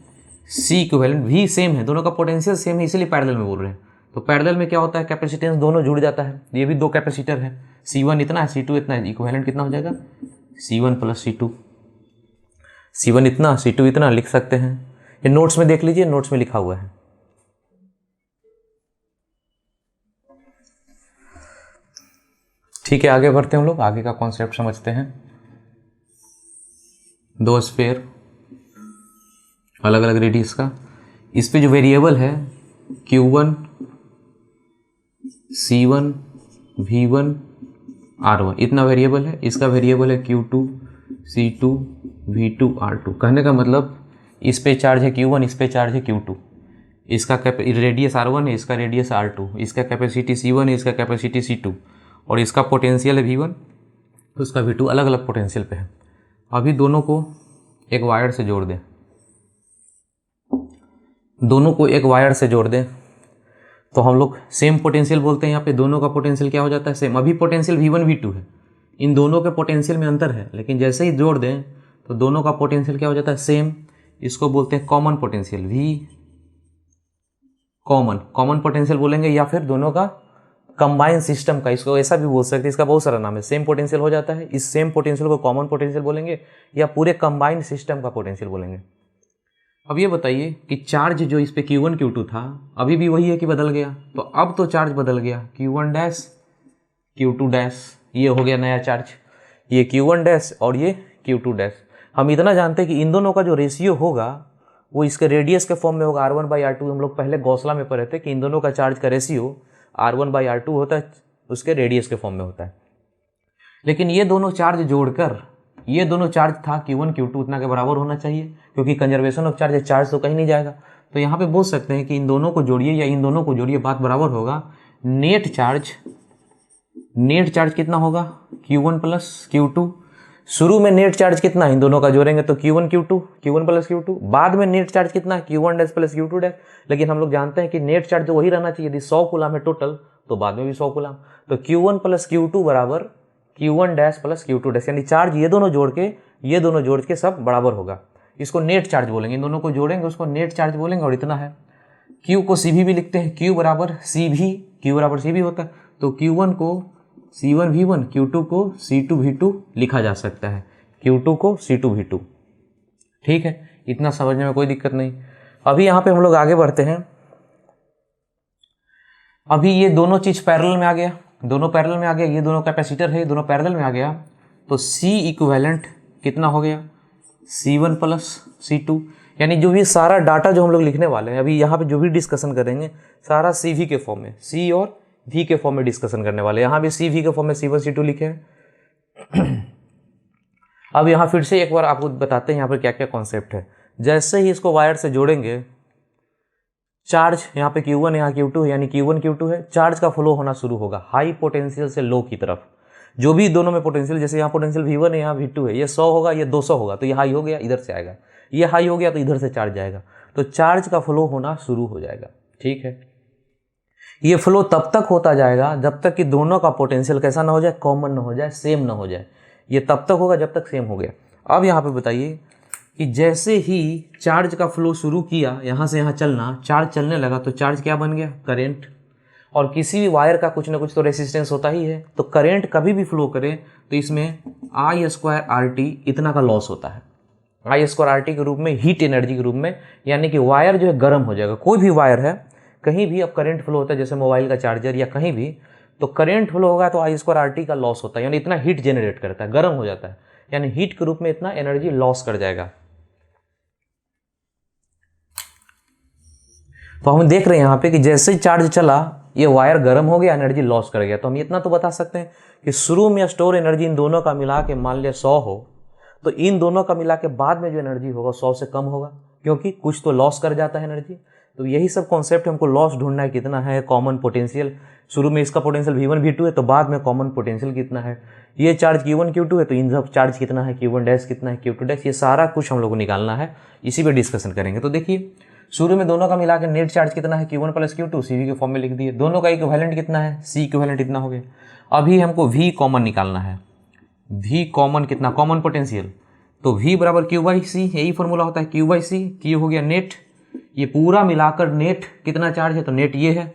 C इक्विवेलेंट भी सेम है, दोनों का पोटेंशियल सेम है, इसीलिए पैरेलल में बोल रहे हैं। तो पैरेलल में क्या होता है, कैपेसिटेंस दोनों जुड़ जाता है। ये भी दो कैपेसिटर है, C1 इतना है, C2 इतना है, इक्विवेलेंट कितना हो जाएगा, C1 + C2। C1 इतना, C2 इतना लिख सकते हैं। ये नोट्स में देख लीजिए, नोट्स में लिखा हुआ है। ठीक है, आगे बढ़ते हैं हम लोग, आगे का कॉन्सेप्ट समझते हैं। दो स्फीयर अलग अलग रेडियस का, इस पे जो वेरिएबल है Q1, C1, V1, R1 इतना वेरिएबल है। इसका वेरिएबल है Q2, C2 V2 R2। कहने का मतलब इस पे चार्ज है Q1, इस पे चार्ज है Q2, इसका रेडियस R1 है, इसका रेडियस R2, इसका कैपेसिटी C1 है, इसका कैपेसिटी C2, और इसका पोटेंशियल है V1, उसका V2, अलग अलग पोटेंशियल पे है। अभी दोनों को एक वायर से जोड़ दें, दोनों को एक वायर से जोड़ दें तो हम लोग सेम पोटेंशियल बोलते हैं। यहाँ पे दोनों का पोटेंशियल क्या हो जाता है? सेम। अभी पोटेंशियल V1 V2 है, इन दोनों के पोटेंशियल में अंतर है, लेकिन जैसे ही जोड़ दें तो दोनों का पोटेंशियल क्या हो जाता है? सेम। इसको बोलते हैं common potential, V common potential बोलेंगे, या फिर दोनों का कंबाइन सिस्टम का, इसको ऐसा भी बोल सकते हैं, इसका बहुत सारा नाम है। सेम पोटेंशियल हो जाता है, इस सेम पोटेंशियल को कॉमन पोटेंशियल बोलेंगे, या पूरे कंबाइन सिस्टम का पोटेंशियल बोलेंगे। अब ये बताइए कि चार्ज जो इस पे Q1 Q2 था अभी भी वही है कि बदल गया? तो अब तो चार्ज बदल गया, Q1 डैश Q2 डैश, ये हो गया नया चार्ज, ये Q1 डैश और ये Q2 डैश। हम इतना जानते हैं कि इन दोनों का जो रेशियो होगा वो इसके रेडियस के फॉर्म में होगा, R1/R2। हम लोग पहले गौसला में पढ़े थे कि इन दोनों का चार्ज का रेशियो R1/R2 होता है, उसके रेडियस के फॉर्म में होता है। लेकिन ये दोनों चार्ज जोड़कर, ये दोनों चार्ज था Q1 Q2 उतना के बराबर होना चाहिए, क्योंकि कंजर्वेशन ऑफ चार्ज है, चार्ज तो कहीं नहीं जाएगा। तो यहाँ पे बोल सकते हैं कि इन दोनों को जोड़िए या इन दोनों को जोड़िए, बात बराबर होगा। नेट चार्ज कितना होगा? Q1 plus Q2। शुरू में नेट चार्ज कितना है? इन दोनों का जोड़ेंगे तो Q1 Q2, Q1 plus Q2। बाद में नेट चार्ज कितना है? Q1 dash plus Q2 dash. लेकिन हम लोग जानते हैं कि नेट चार्ज तो वही रहना चाहिए, यदि 100 कूलम है टोटल तो बाद में भी 100 कूलम। तो Q1 प्लस Q2 बराबर Q1 dash plus Q2 dash, यानी चार्ज ये दोनों जोड़ के सब बराबर होगा। इसको नेट चार्ज बोलेंगे, इन दोनों को जोड़ेंगे उसको नेट चार्ज बोलेंगे। और इतना है, Q को CV भी लिखते हैं, Q बराबर CV होता है। तो Q1 को C1 V1, Q2 को C2 V2 लिखा जा सकता है, Q2 को C2 V2। ठीक है, इतना समझने में कोई दिक्कत नहीं। अभी यहाँ पे हम लोग आगे बढ़ते हैं। अभी ये दोनों चीज पैरेलल में आ गया, दोनों पैरेलल में आ गया, ये दोनों कैपेसिटर है, दोनों पैरेलल में आ गया। तो C इक्विवेलेंट कितना हो गया? C1 plus C2। यानी जो भी सारा डाटा जो हम लोग लिखने वाले हैं, अभी यहाँ पे जो भी डिस्कशन करेंगे सारा CV के फॉर्म में, C और V के फॉर्म में डिस्कशन करने वाले। यहाँ भी CV के फॉर्म में C1 C2 लिखे हैं। अब यहाँ फिर से एक बार आपको बताते हैं यहाँ पर क्या क्या कॉन्सेप्ट है। जैसे ही इसको वायर से जोड़ेंगे, चार्ज यहाँ पे Q1 यहाँ Q2 है, यानी Q1 Q2 है, चार्ज का फ्लो होना शुरू होगा हाई पोटेंशियल से लो की तरफ। जो भी दोनों में पोटेंशियल, जैसे यहाँ पोटेंशियल V1 है, यहाँ V2 है, ये 100 होगा, ये 200 होगा, तो ये हाई हो गया, इधर से आएगा, ये हाई हो गया तो इधर से चार्ज जाएगा, तो चार्ज का फ्लो होना शुरू हो जाएगा। ठीक है, ये फ्लो तब तक होता जाएगा जब तक कि दोनों का पोटेंशियल कैसा ना हो जाए? कॉमन ना हो जाए, सेम ना हो जाए। ये तब तक होगा जब तक सेम हो गया। अब यहाँ पे बताइए कि जैसे ही चार्ज का फ्लो शुरू किया, यहाँ से यहाँ चलना, चार्ज चलने लगा, तो चार्ज क्या बन गया? करंट। और किसी भी वायर का कुछ ना कुछ तो रेसिस्टेंस होता ही है, तो करंट कभी भी फ्लो करे तो इसमें I² RT इतना का लॉस होता है, I² RT के रूप में, हीट एनर्जी के रूप में। यानी कि वायर जो है गर्म हो जाएगा। कोई भी वायर है, कहीं भी अब करंट फ्लो होता है, जैसे मोबाइल का चार्जर या कहीं भी, तो करंट फ्लो होगा तो I² RT का लॉस होता है, यानी इतना हीट जनरेट करता है, गर्म हो जाता है, यानी हीट के रूप में इतना एनर्जी लॉस कर जाएगा। तो हम देख रहे हैं यहाँ पे कि जैसे ही चार्ज चला, ये वायर गर्म हो गया, एनर्जी लॉस कर गया। तो हम इतना तो बता सकते हैं कि शुरू में स्टोर एनर्जी इन दोनों का मिला के मान लिया 100 हो, तो इन दोनों का मिला के बाद में जो एनर्जी होगा 100 से कम होगा, क्योंकि कुछ तो लॉस कर जाता है एनर्जी। तो यही सब कॉन्सेप्ट हमको लॉस ढूंढना है, कितना है कॉमन पोटेंशियल। शुरू में इसका पोटेंशियल V1 V2 है, तो बाद में कॉमन पोटेंशियल कितना है। ये चार्ज Q1 Q2 है, तो इन सब चार्ज कितना है, Q1 डैश कितना है, Q2 डैश, ये सारा कुछ हम लोग को निकालना है, इसी पे डिस्कशन करेंगे। तो देखिए, शुरू में दोनों का मिला के नेट चार्ज कितना है? Q1 प्लस Q2, CV के फॉर्म में लिख दिए। दोनों का इक्विवेलेंट कितना है? C इक्विवेलेंट इतना हो गया। अभी हमको V कॉमन निकालना है। V कॉमन कितना? Common potential. तो V बराबर Q/C, यही फॉर्मूला होता है, Q/C। Q हो गया नेट, ये पूरा मिलाकर नेट कितना चार्ज है, तो नेट ये है,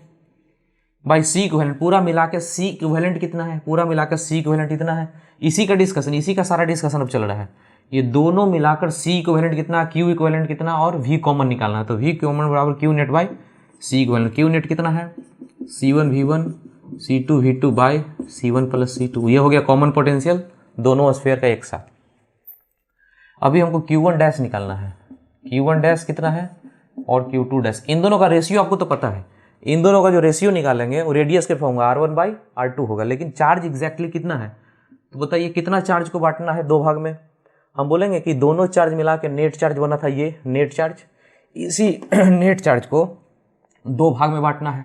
बाई C इक्विवेलेंट। पूरा मिला के C इक्विवेलेंट कितना है? पूरा मिलाकर C इक्विवेलेंट इतना है। इसी का डिस्कशन, इसी का सारा डिस्कशन अब चल रहा है। ये दोनों मिलाकर C इक्विवेलेंट कितना, Q इक्विवेलेंट कितना और V कॉमन निकालना है। तो V कॉमन बराबर Q net by C equivalent. Q net कितना है? C1 V1 C2 V2 by C1 plus C2। ये हो गया कॉमन पोटेंशियल दोनों स्फीयर का एक साथ। अभी हमको Q1 डैश निकालना है। Q1 डैश कितना है और Q2 डैश, इन दोनों का रेशियो आपको तो पता है। इन दोनों का जो रेशियो निकालेंगे वो रेडियस के फॉर्म में R1/R2 होगा। लेकिन चार्ज एग्जैक्टली कितना है, तो बताइए कितना चार्ज को बांटना है दो भाग में? हम बोलेंगे कि दोनों चार्ज मिला के नेट चार्ज बना था, ये नेट चार्ज। इसी नेट चार्ज को दो भाग में बांटना है।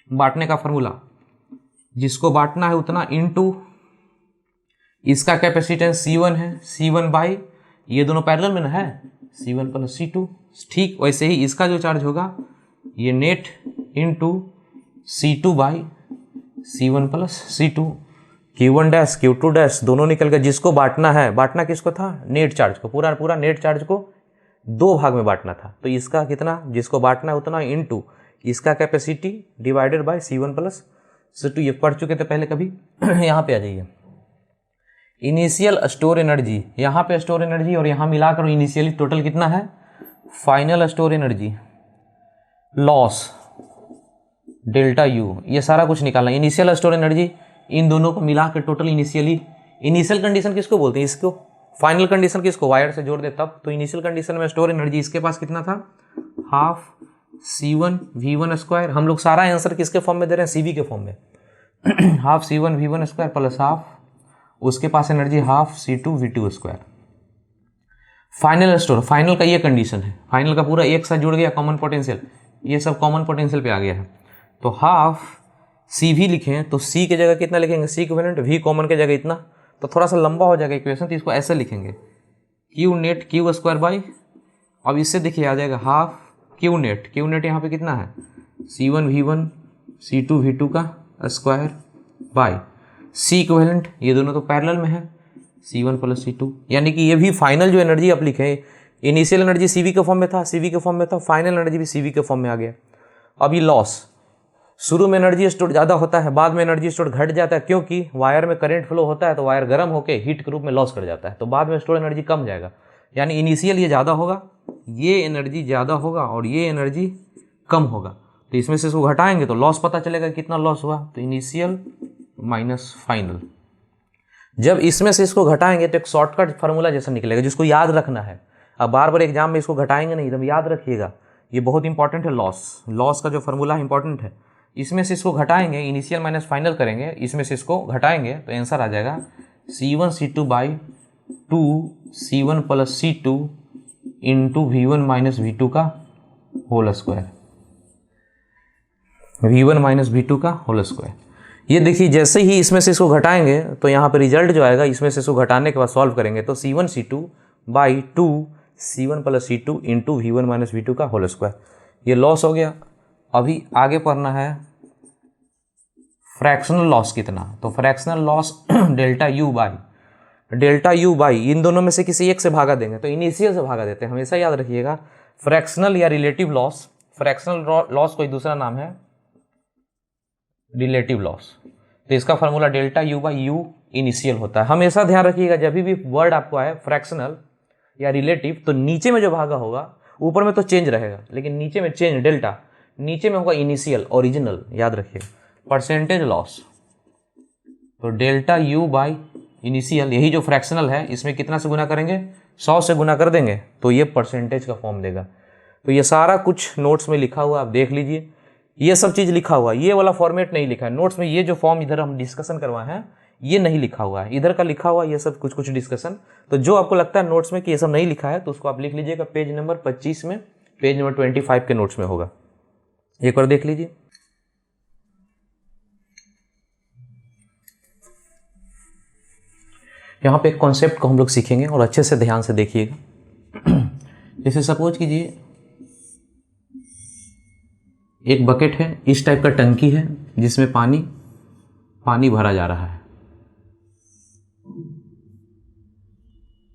बांटने का फॉर्मूला, जिसको बांटना है उतना इनटू इसका कैपेसिटेंस C1 है, C1 बाई, ये दोनों पैरेलल में ना है, C1 प्लस C2। ठीक वैसे ही इसका जो चार्ज होगा ये net into C2 by C1 plus C2। Q1 dash Q2 dash दोनों निकल गए। जिसको बांटना है, बांटना किसको था, नेट चार्ज को, पूरा पूरा नेट चार्ज को दो भाग में बांटना था। तो इसका कितना, जिसको बांटना है उतना इनटू इसका capacity divided by C1 plus C2। ये पढ़ चुके थे पहले कभी। यहाँ पे आ जाइए, इनिशियल स्टोर एनर्जी, यहाँ पे स्टोर एनर्जी और यहाँ मिलाकर इनिशियली टोटल कितना है, final store energy loss delta you, ये सारा कुछ निकालना। इनिशियल स्टोर एनर्जी इन दोनों को मिला के टोटल इनिशियली, इनिशियल कंडीशन किसको बोलते हैं, इसको। फाइनल कंडीशन किसको, वायर से जोड़ दे तब। तो इनिशियल कंडीशन में स्टोर एनर्जी इसके पास कितना था, हाफ C1 V1 स्क्वायर। हम लोग सारा आंसर किसके फॉर्म में दे रहे हैं, CV के फॉर्म में। Half C1 V1 square plus half उसके पास energy half C2 V2 square. Final store, final का ये कंडीशन है, फाइनल का पूरा एक साथ जुड़ गया, कॉमन पोटेंशियल, ये सब कॉमन पोटेंशियल पे आ गया है। तो हाफ CV लिखें तो C की जगह कितना लिखेंगे, C इक्विवेलेंट, V कॉमन की जगह इतना। तो थोड़ा सा लंबा हो जाएगा इक्वेशन, तो इसको ऐसे लिखेंगे Q net Q square by, अब इससे देखिए आ जाएगा half Q net, Q net यहाँ पे कितना है C1 V1 C2 V2 का स्क्वायर बाई C इक्विवेलेंट, ये दोनों तो पैरेलल में है, C1 प्लस C2। यानी कि ये भी फाइनल जो एनर्जी आप लिखे, इनिशियल एनर्जी CV के फॉर्म में था, CV के फॉर्म में था, फाइनल एनर्जी भी CV के फॉर्म में आ गया। अब ये लॉस, शुरू में एनर्जी स्टोर ज़्यादा होता है, बाद में एनर्जी स्टोर घट जाता है, क्योंकि वायर में करंट फ्लो होता है तो वायर गर्म होकर हीट के रूप में लॉस कर जाता है, तो बाद में स्टोर एनर्जी कम जाएगा। यानी इनिशियल ये ज़्यादा होगा, ये एनर्जी ज़्यादा होगा और ये एनर्जी कम होगा। तो इसमें से इसको घटाएंगे तो लॉस पता चलेगा कितना लॉस हुआ, तो इनिशियल माइनस फाइनल। जब इसमें से इसको घटाएंगे तो एक शॉर्टकट फार्मूला जैसा निकलेगा, जिसको याद रखना है। अब बार बार एग्जाम में इसको घटाएंगे नहीं, एकदम याद रखिएगा, ये बहुत इंपॉर्टेंट है। लॉस का जो फार्मूला इंपॉर्टेंट है, इसमें से इसको घटाएंगे, इनिशियल माइनस फाइनल करेंगे, इसमें से इसको घटाएंगे तो आंसर आ जाएगा C1 C2 by 2 C1 plus C2 into V1 minus V2 का whole square, V1 minus V2 का होल स्क्वायर। ये देखिए जैसे ही इसमें से इसको घटाएंगे तो यहाँ पे रिजल्ट जो आएगा, इसमें से इसको घटाने के बाद सॉल्व करेंगे तो C1 C2 by 2 C1 plus C2 into V1 minus V2 का होल स्क्वायर। ये लॉस हो गया। अभी आगे पढ़ना है फ्रैक्शनल लॉस कितना, तो fractional loss delta U by इन दोनों में से किसी एक से भागा देंगे, तो इनिशियल से भागा देते हैं, हमेशा याद रखिएगा। फ्रैक्शनल या रिलेटिव लॉस, फ्रैक्शनल लॉस कोई दूसरा नाम है रिलेटिव लॉस। तो इसका formula delta U by you initial होता है। हमेशा ध्यान रखिएगा जब भी वर्ड आपको आए फ्रैक्शनल या रिलेटिव, तो नीचे में जो भागा होगा, ऊपर में तो चेंज रहेगा लेकिन नीचे में चेंज डेल्टा, नीचे में होगा इनिशियल ओरिजिनल, याद रखिए। परसेंटेज लॉस, तो डेल्टा यू बाई इनिशियल, यही जो फ्रैक्शनल है इसमें कितना से गुना करेंगे, 100 से गुना कर देंगे तो ये परसेंटेज का फॉर्म देगा। तो ये सारा कुछ नोट्स में लिखा हुआ, आप देख लीजिए, ये सब चीज़ लिखा हुआ, ये वाला फॉर्मेट नहीं लिखा है नोट्स में। ये जो फॉर्म इधर हम डिस्कशन करवाए हैं ये नहीं लिखा हुआ है, इधर का लिखा हुआ ये सब कुछ कुछ डिस्कशन। तो जो आपको लगता है नोट्स में कि ये सब नहीं लिखा है तो उसको आप लिख लीजिएगा पेज नंबर 25 में, पेज नंबर 25 के नोट्स में होगा, एक बार देख लीजिए। यहाँ पे एक कॉन्सेप्ट को हम लोग सीखेंगे और अच्छे से ध्यान से देखिएगा। जैसे सपोज कीजिए एक बकेट है, इस टाइप का टंकी है जिसमें पानी भरा जा रहा है।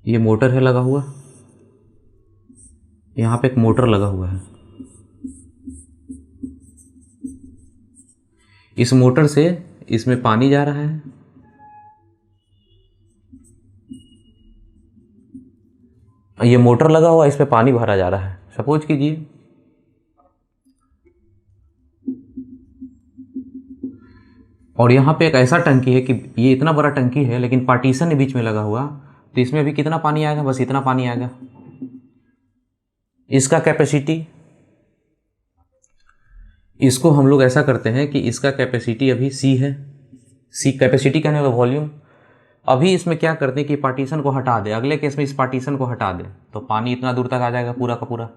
ये मोटर है लगा हुआ, यहाँ पे एक मोटर लगा हुआ है। इस मोटर से इसमें पानी जा रहा है, ये मोटर लगा हुआ, इस पे पानी भरा जा रहा है। सपोज कीजिए और यहाँ पे एक ऐसा टंकी है कि ये इतना बड़ा टंकी है लेकिन पार्टीशन बीच में लगा हुआ, तो इसमें अभी कितना पानी आएगा, बस इतना पानी आएगा। इसका कैपेसिटी, इसको हम लोग ऐसा करते हैं कि इसका कैपेसिटी अभी C है, C कैपेसिटी कहने का वॉल्यूम, अभी इसमें क्या करते हैं कि पार्टीशन को हटा दे, अगले केस में इस पार्टीशन को हटा दे तो पानी इतना दूर तक आ जाएगा पूरा का पूरा।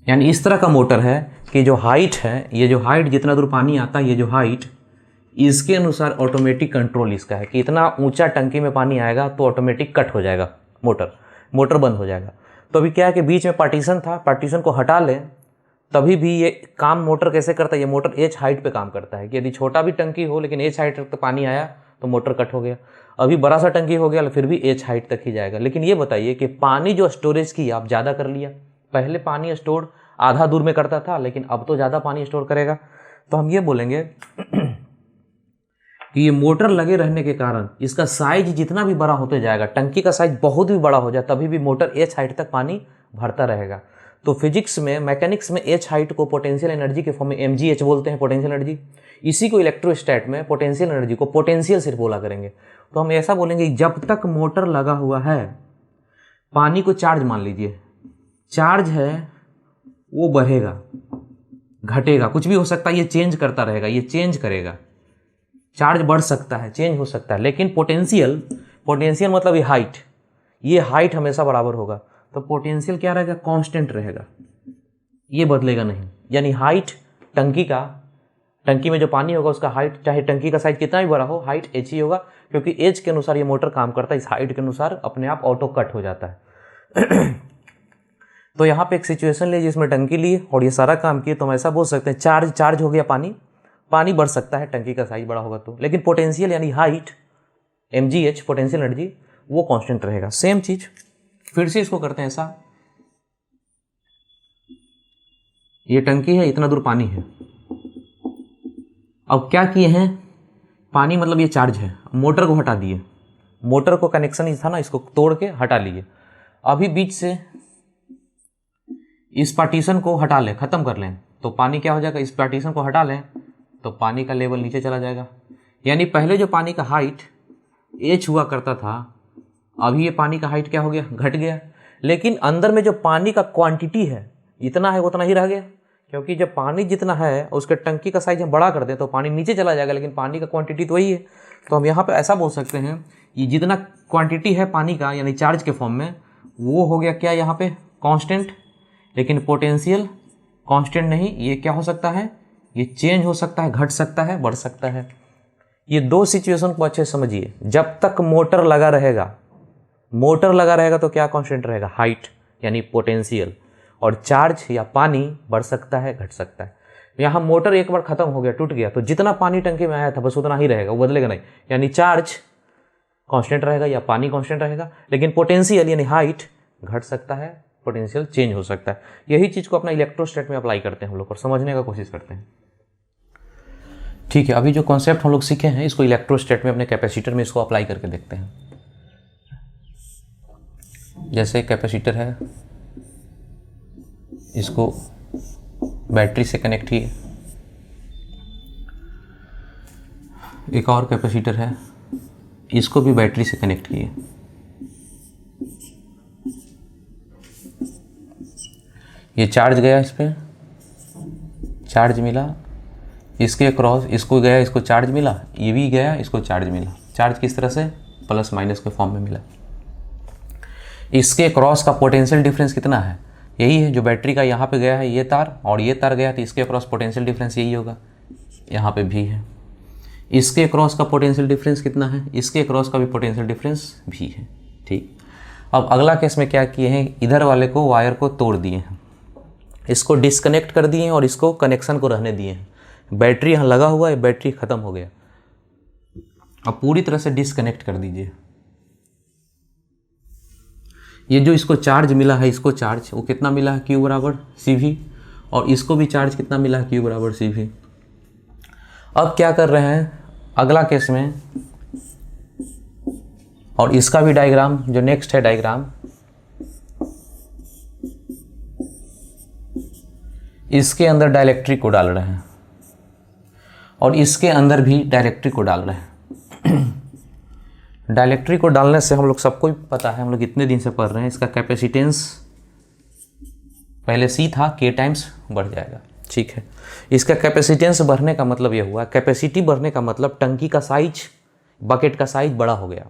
यानी इस तरह का मोटर है कि जो हाइट है, ये जो हाइट जितना दूर पानी आता है, ये जो हाइट, इसके अनुसार ऑटोमेटिक कंट्रोल इसका है कि इतना ऊंचा टंकी में पानी आएगा तो ऑटोमेटिक कट हो जाएगा, मोटर बंद हो जाएगा। तो अभी क्या है कि बीच में पार्टीशन था, पार्टीशन को हटा लें तभी भी ये काम मोटर कैसे करता है, ये मोटर एच हाइट पे काम करता है कि यदि छोटा भी टंकी हो लेकिन एच हाइट तक पानी आया तो मोटर कट हो गया। अभी बड़ा सा टंकी हो गया फिर भी एच हाइट तक ही जाएगा। लेकिन ये बताइए कि पानी जो स्टोरेज की आप ज़्यादा कर लिया, पहले पानी स्टोर आधा दूर में करता था लेकिन अब तो ज़्यादा पानी स्टोर करेगा, तो हम ये बोलेंगे कि ये मोटर लगे रहने के कारण इसका साइज जितना भी बड़ा होते जाएगा, टंकी का साइज बहुत भी बड़ा हो जाए तभी भी मोटर एच हाइट तक पानी भरता रहेगा। तो फिजिक्स में, मैकेनिक्स में एच हाइट को पोटेंशियल एनर्जी के फॉर्म में mgh बोलते हैं, पोटेंशियल एनर्जी। इसी को इलेक्ट्रोस्टैट में पोटेंशियल एनर्जी को पोटेंशियल सिर्फ बोला करेंगे। तो हम ऐसा बोलेंगे जब तक मोटर लगा हुआ है, पानी को चार्ज मान लीजिए, चार्ज है वो बढ़ेगा घटेगा कुछ भी हो सकता है, ये चेंज करता रहेगा, ये चेंज करेगा, चार्ज बढ़ सकता है, चेंज हो सकता है। लेकिन पोटेंशियल मतलब ये हाइट हमेशा बराबर होगा। तो पोटेंशियल क्या रहेगा, कांस्टेंट रहेगा, ये बदलेगा नहीं। यानी हाइट टंकी में जो पानी होगा उसका हाइट, चाहे टंकी का साइज कितना भी बड़ा हो, हाइट एच ही होगा, क्योंकि एच के अनुसार ये मोटर काम करता है, इस हाइट के अनुसार अपने आप ऑटो कट हो जाता है। तो यहाँ पे एक सिचुएशन लिए जिसमें टंकी लिए और ये सारा काम किए, तो हम ऐसा बोल सकते हैं चार्ज हो गया, पानी बढ़ सकता है टंकी का साइज बड़ा होगा तो, लेकिन पोटेंशियल यानी हाइट mgh पोटेंशियल एनर्जी वो कांस्टेंट रहेगा। सेम चीज फिर से इसको करते हैं ऐसा, ये टंकी है, इतना दूर पानी है, अब क्या किए हैं, पानी मतलब ये चार्ज है, मोटर को हटा दिए, मोटर को कनेक्शन ही था ना, इसको तोड़ के हटा लिए। अभी बीच से इस पार्टीशन को हटा लें, खत्म कर लें, तो पानी क्या हो जाएगा, इस पार्टीशन को हटा लें तो पानी का लेवल नीचे चला जाएगा। यानी पहले जो पानी का हाइट एच हुआ करता था, अभी ये पानी का हाइट क्या हो गया, घट गया। लेकिन अंदर में जो पानी का क्वांटिटी है इतना है उतना ही रह गया, क्योंकि जब पानी जितना है उसके टंकी का साइज हम बड़ा कर दें तो पानी नीचे चला जाएगा, लेकिन पानी का क्वांटिटी तो वही है। तो हम यहाँ पे ऐसा बोल सकते हैं, ये जितना क्वांटिटी है पानी का यानी चार्ज के फॉर्म में, वो हो गया क्या यहाँ पे कांस्टेंट, लेकिन पोटेंशियल कांस्टेंट नहीं, ये क्या हो सकता है, ये चेंज हो सकता है, घट सकता है, बढ़ सकता है। ये दो सिचुएशन को अच्छे समझिए। जब तक मोटर लगा रहेगा तो क्या कांस्टेंट रहेगा, हाइट यानी पोटेंशियल, और चार्ज या पानी बढ़ सकता है, घट सकता है। यहाँ मोटर एक बार खत्म हो गया, टूट गया, तो जितना पानी टंकी में आया था बस उतना ही रहेगा, वो बदलेगा नहीं। यानी चार्ज कांस्टेंट रहेगा या पानी कांस्टेंट रहेगा, लेकिन पोटेंशियल यानी हाइट घट सकता है, पोटेंशियल चेंज हो सकता है। यही चीज़ को अपना इलेक्ट्रोस्टैट में अप्लाई करते हैं हम लोग और समझने का कोशिश करते हैं। ठीक है, अभी जो कॉन्सेप्ट हम लोग सीखे हैं इसको इलेक्ट्रोस्टैट में अपने कैपेसिटर में इसको अप्लाई करके देखते हैं। जैसे कैपेसिटर है, इसको बैटरी से कनेक्ट किए, एक और कैपेसिटर है, इसको भी बैटरी से कनेक्ट किए। ये चार्ज गया, इस पर चार्ज मिला, इसके क्रॉस इसको गया, इसको चार्ज मिला, ये भी गया, इसको चार्ज मिला। चार्ज किस तरह से, प्लस माइनस के फॉर्म में मिला। इसके क्रॉस का पोटेंशियल डिफरेंस कितना है, यही है जो बैटरी का यहाँ पे गया है ये तार, और ये तार गया तो इसके क्रॉस पोटेंशियल डिफरेंस यही होगा, यहाँ पे भी है। इसके क्रॉस का पोटेंशियल डिफरेंस कितना है, इसके क्रॉस का भी पोटेंशियल डिफरेंस भी है। ठीक, अब अगला केस में क्या किए हैं, इधर वाले को वायर को तोड़ दिए हैं, इसको डिस्कनेक्ट कर दिए हैं और इसको कनेक्शन को रहने दिए हैं। बैटरी यहाँ लगा हुआ है, बैटरी ख़त्म हो गया, अब पूरी तरह से डिस्कनेक्ट कर दीजिए। ये जो इसको चार्ज मिला है, इसको चार्ज वो कितना मिला है, Q बराबर CV, और इसको भी चार्ज कितना मिला है, Q बराबर CV। अब क्या कर रहे हैं अगला केस में, और इसका भी डायग्राम जो नेक्स्ट है डायग्राम, इसके अंदर डाइलेक्ट्रिक को डाल रहे हैं और इसके अंदर भी डाइलेक्ट्रिक को डाल रहे हैं। डाइलेक्ट्रिक को डालने से हम लोग सबको ही पता है, हम लोग इतने दिन से पढ़ रहे हैं, इसका कैपेसिटेंस पहले C था, K टाइम्स बढ़ जाएगा। ठीक है, इसका कैपेसिटेंस बढ़ने का मतलब यह हुआ, कैपेसिटी बढ़ने का मतलब टंकी का साइज बकेट का साइज बड़ा हो गया,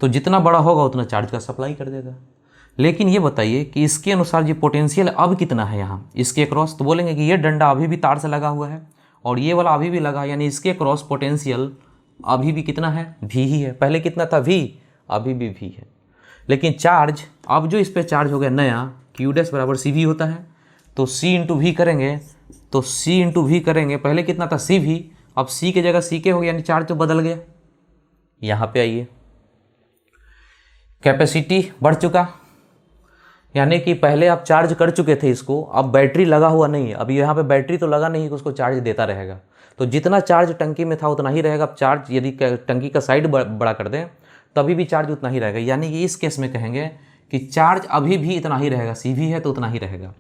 तो जितना बड़ा होगा उतना चार्ज का सप्लाई कर देगा। लेकिन ये बताइए कि इसके अनुसार ये पोटेंशियल अब कितना है यहाँ इसके क्रॉस, तो बोलेंगे कि ये डंडा अभी भी तार से लगा हुआ है और ये वाला अभी भी लगा, यानी इसके क्रॉस पोटेंशियल अभी भी कितना है, भी ही है। पहले कितना था, भी, अभी भी है। लेकिन चार्ज अब जो इस पर चार्ज हो गया नया, क्यू डैश बराबर सी वी होता है, तो सी इंटू वी करेंगे, तो सी इंटू वी करेंगे, पहले कितना था सी वी, अब सी की जगह सी के हो गया, यानी चार्ज तो बदल गया। यहाँ पे आइए, कैपेसिटी बढ़ चुका, यानी कि पहले आप चार्ज कर चुके थे इसको, अब बैटरी लगा हुआ नहीं है, अब यहाँ पे बैटरी तो लगा नहीं है कि उसको चार्ज देता रहेगा, तो जितना चार्ज टंकी में था उतना ही रहेगा। अब चार्ज यदि टंकी का साइड बड़ा कर दें तभी भी चार्ज उतना ही रहेगा, यानी कि इस केस में कहेंगे कि चार्ज अभी भी इतना ही रहेगा, सी वी है तो उतना ही रहेगा।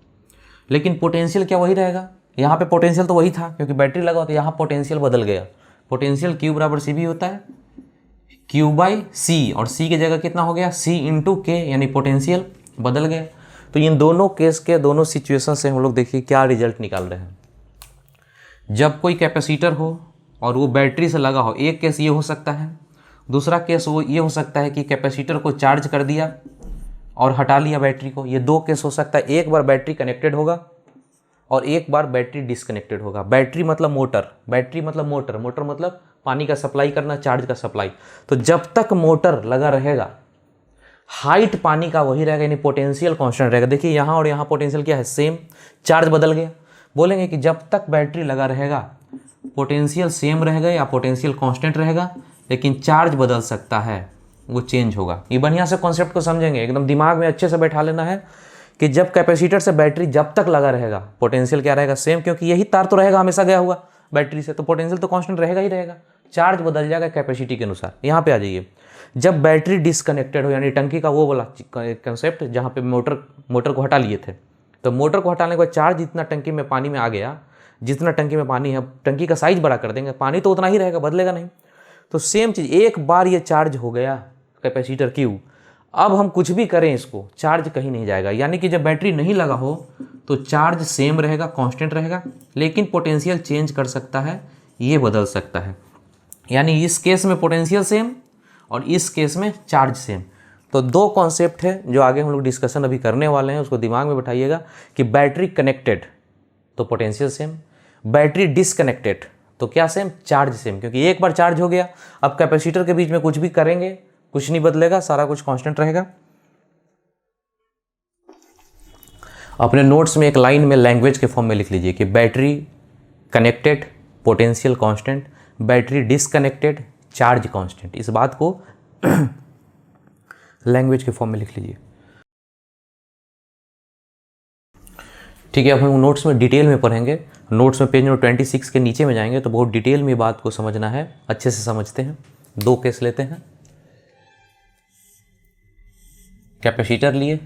लेकिन पोटेंशियल क्या वही रहेगा, यहाँ पे पोटेंशियल तो वही था क्योंकि बैटरी लगा, तो यहाँ पोटेंशियल बदल गया। पोटेंशियल क्यू बराबर सी वी होता है, क्यू बाई सी, और सी की जगह कितना हो गया, सी इंटू के, यानी पोटेंशियल बदल गया। तो इन दोनों केस के दोनों सिचुएशन से हम लोग देखिए क्या रिजल्ट निकाल रहे हैं। जब कोई कैपेसिटर हो और वो बैटरी से लगा हो, एक केस ये हो सकता है, दूसरा केस वो ये हो सकता है कि कैपेसिटर को चार्ज कर दिया और हटा लिया बैटरी को, ये दो केस हो सकता है। एक बार बैटरी कनेक्टेड होगा और एक बार बैटरी डिसकनेक्टेड होगा। बैटरी मतलब मोटर, बैटरी मतलब मोटर, मोटर मतलब पानी का सप्लाई करना, चार्ज का सप्लाई। तो जब तक मोटर लगा रहेगा हाइट पानी का वही रहेगा, यानी पोटेंशियल कांस्टेंट रहेगा। देखिए यहाँ और यहाँ पोटेंशियल क्या है, सेम, चार्ज बदल गया। बोलेंगे कि जब तक बैटरी लगा रहेगा पोटेंशियल सेम रहेगा या पोटेंशियल कांस्टेंट रहेगा, लेकिन चार्ज बदल सकता है, वो चेंज होगा। ये बढ़िया से कॉन्सेप्ट को समझेंगे, एकदम दिमाग में अच्छे से बैठा लेना है कि जब कैपेसिटर से बैटरी जब तक लगा रहेगा पोटेंशियल क्या रहेगा, सेम, क्योंकि यही तार तो रहेगा हमेशा गया हुआ बैटरी से, तो पोटेंशियल तो कांस्टेंट रहेगा ही रहेगा, चार्ज बदल जाएगा कैपेसिटी के अनुसार। यहाँ पे आ जाइए, जब बैटरी डिसकनेक्टेड हो, यानी टंकी का वो वाला कंसेप्ट जहाँ पे मोटर को हटा लिए थे, तो मोटर को हटाने के बाद चार्ज जितना टंकी में पानी में आ गया, जितना टंकी में पानी है, टंकी का साइज बड़ा कर देंगे, पानी तो उतना ही रहेगा, बदलेगा नहीं। तो सेम चीज़, एक बार ये चार्ज हो गया कैपेसिटर क्यू, अब हम कुछ भी करें इसको, चार्ज कहीं नहीं जाएगा। यानी कि जब बैटरी नहीं लगा हो तो चार्ज सेम रहेगा, कांस्टेंट रहेगा, लेकिन पोटेंशियल चेंज कर सकता है, ये बदल सकता है। यानी इस केस में पोटेंशियल सेम और इस केस में चार्ज सेम। तो दो कॉन्सेप्ट है जो आगे हम लोग डिस्कशन अभी करने वाले हैं, उसको दिमाग में बैठाइएगा कि बैटरी कनेक्टेड तो पोटेंशियल सेम, बैटरी डिसकनेक्टेड तो क्या सेम, चार्ज सेम, क्योंकि एक बार चार्ज हो गया, अब कैपेसिटर के बीच में कुछ भी करेंगे कुछ नहीं बदलेगा, सारा कुछ कांस्टेंट रहेगा। अपने नोट्स में एक लाइन में लैंग्वेज के फॉर्म में लिख लीजिए कि battery connected potential constant, battery disconnected charge constant. इस बात को लैंग्वेज के फॉर्म में लिख लीजिए। ठीक है, अब हम नोट्स में डिटेल में पढ़ेंगे। नोट्स में पेज नंबर 26 के नीचे में जाएंगे तो बहुत डिटेल में बात को समझना है, अच्छे से समझते हैं। दो केस लेते हैं, कैपेसिटर लिए,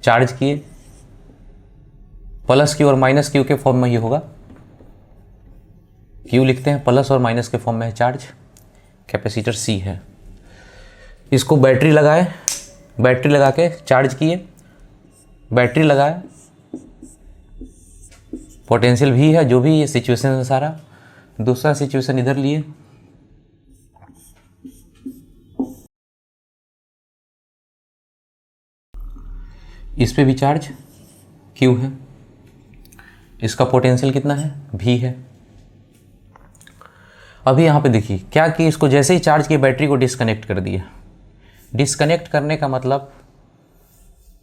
चार्ज किए, प्लस क्यू और माइनस क्यू के फॉर्म में ये होगा, क्यू लिखते हैं, प्लस और माइनस के फॉर्म में है चार्ज, कैपेसिटर सी है। इसको बैटरी लगाए, बैटरी लगा के चार्ज किए, बैटरी लगाए, पोटेंशियल भी है, जो भी ये सिचुएशन है सारा। दूसरा सिचुएशन इधर लिए, इस पे भी चार्ज Q है, इसका पोटेंशियल कितना है, V है। अभी यहाँ पे देखिए क्या कि इसको जैसे ही चार्ज की बैटरी को डिस्कनेक्ट कर दिया। डिस्कनेक्ट करने का मतलब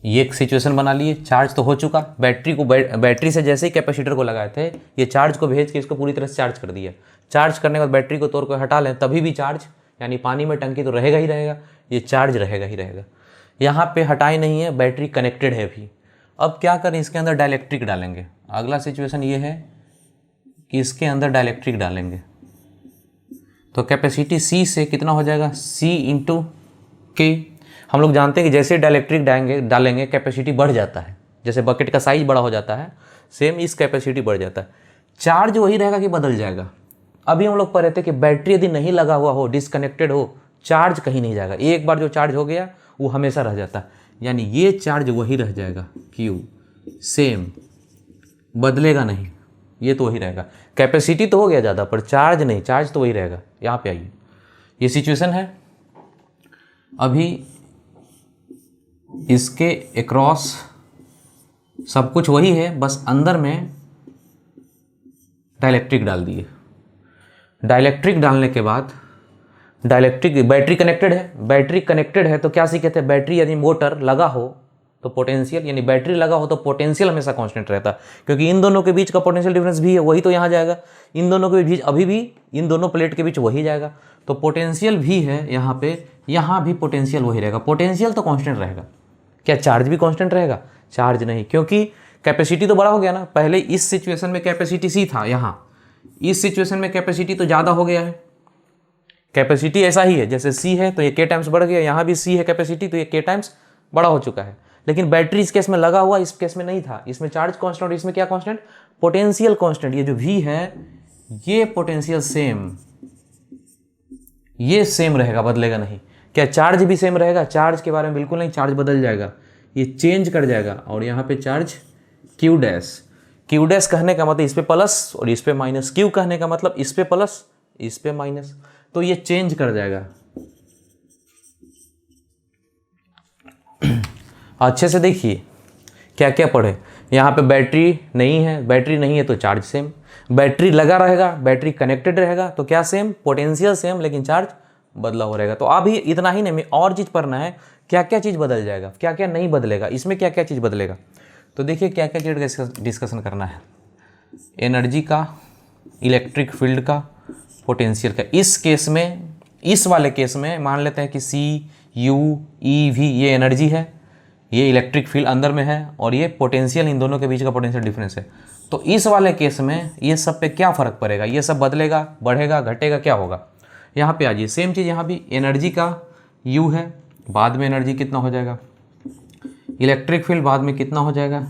ये एक सिचुएशन बना लिए, चार्ज तो हो चुका, बैटरी को बैटरी से जैसे ही कैपेसिटर को लगाए थे, ये चार्ज को भेज के इसको पूरी तरह से चार्ज कर दिया। चार्ज करने के बाद बैटरी को तोड़ कर हटा लें तभी भी चार्ज, यानी पानी में टंकी तो रहेगा ही रहेगा, ये चार्ज रहेगा ही रहेगा। यहाँ पे हटाई नहीं है, बैटरी कनेक्टेड है भी। अब क्या करें, इसके अंदर डाइलेक्ट्रिक डालेंगे। अगला सिचुएशन ये है कि इसके अंदर डाइलेक्ट्रिक डालेंगे, तो कैपेसिटी C से कितना हो जाएगा, C इंटू के। हम लोग जानते हैं कि जैसे डाइलेक्ट्रिक डालेंगे कैपेसिटी बढ़ जाता है, जैसे बकेट का साइज बड़ा हो जाता है, सेम इस कैपेसिटी बढ़ जाता है। चार्ज वही रहेगा कि बदल जाएगा। अभी हम लोग पढ़ रहे थे कि बैटरी यदि नहीं लगा हुआ हो, डिसकनेक्टेड हो, चार्ज कहीं नहीं जाएगा। एक बार जो चार्ज हो गया वो हमेशा रह जाता है, यानी ये चार्ज वही रह जाएगा, Q सेम, बदलेगा नहीं, ये तो वही रहेगा। कैपेसिटी तो हो गया ज़्यादा पर चार्ज नहीं, चार्ज तो वही रहेगा। यहाँ पे आइए, ये सिचुएशन है। अभी इसके अक्रॉस सब कुछ वही है, बस अंदर में डाइलेक्ट्रिक डाल दिए। डाइलेक्ट्रिक डालने के बाद डाइलेक्ट्रिक बैटरी कनेक्टेड है, बैटरी कनेक्टेड है तो क्या सीखे थे, बैटरी यानी मोटर लगा हो तो पोटेंशियल, यानी बैटरी लगा हो तो पोटेंशियल हमेशा कांस्टेंट रहता, क्योंकि इन दोनों के बीच का पोटेंशियल डिफरेंस भी है, वही तो यहाँ जाएगा। इन दोनों के बीच अभी भी इन दोनों प्लेट के बीच वही जाएगा, तो पोटेंशियल भी है यहाँ पे, यहाँ भी पोटेंशियल वही रहेगा। पोटेंशियल तो कांस्टेंट रहेगा। क्या चार्ज भी कांस्टेंट रहेगा? चार्ज नहीं, क्योंकि कैपेसिटी तो बड़ा हो गया ना। पहले इस सिचुएशन में कैपेसिटी सी था, यहाँ इस सिचुएशन में कैपेसिटी तो ज़्यादा हो गया है। कैपेसिटी ऐसा ही है, जैसे सी है तो ये के टाइम्स बढ़ गया, यहाँ भी सी है कैपेसिटी तो ये के टाइम्स बड़ा हो चुका है। लेकिन बैटरी इस केस में लगा हुआ, इस केस में नहीं था। इसमें चार्ज कांस्टेंट, इसमें क्या कांस्टेंट? Potential constant. ये जो V है ये पोटेंशियल सेम, ये सेम रहेगा, बदलेगा नहीं। क्या चार्ज भी सेम रहेगा? चार्ज के बारे में बिल्कुल नहीं, चार्ज बदल जाएगा, ये चेंज कर जाएगा। और यहाँ पे charge Q dash, Q dash कहने का मतलब इस पे प्लस और इस पे माइनस, Q कहने का मतलब इस पे प्लस इस पे माइनस, तो ये चेंज कर जाएगा। अच्छे से देखिए क्या क्या पढ़े। यहाँ पे बैटरी नहीं है, बैटरी नहीं है तो चार्ज सेम, बैटरी लगा रहेगा, बैटरी कनेक्टेड रहेगा तो क्या सेम? पोटेंशियल सेम, लेकिन चार्ज बदला हो रहेगा। तो अभी इतना ही नहीं, और चीज़ पढ़ना है, क्या क्या चीज़ बदल जाएगा, क्या क्या नहीं बदलेगा, इसमें क्या क्या चीज़ बदलेगा। तो देखिए क्या क्या चीज़ डिस्कशन करना है। एनर्जी का, इलेक्ट्रिक फील्ड का, पोटेंशियल का। इस केस में, इस वाले केस में मान लेते हैं कि C, U, E, V ये एनर्जी है, ये इलेक्ट्रिक फील्ड अंदर में है और ये पोटेंशियल, इन दोनों के बीच का पोटेंशियल डिफरेंस है। तो इस वाले केस में ये सब पे क्या फ़र्क पड़ेगा? ये सब बदलेगा, बढ़ेगा, घटेगा, क्या होगा? यहाँ पे आ जाइए, सेम चीज़ यहाँ भी एनर्जी का U है, बाद में एनर्जी कितना हो जाएगा, इलेक्ट्रिक फील्ड बाद में कितना हो जाएगा,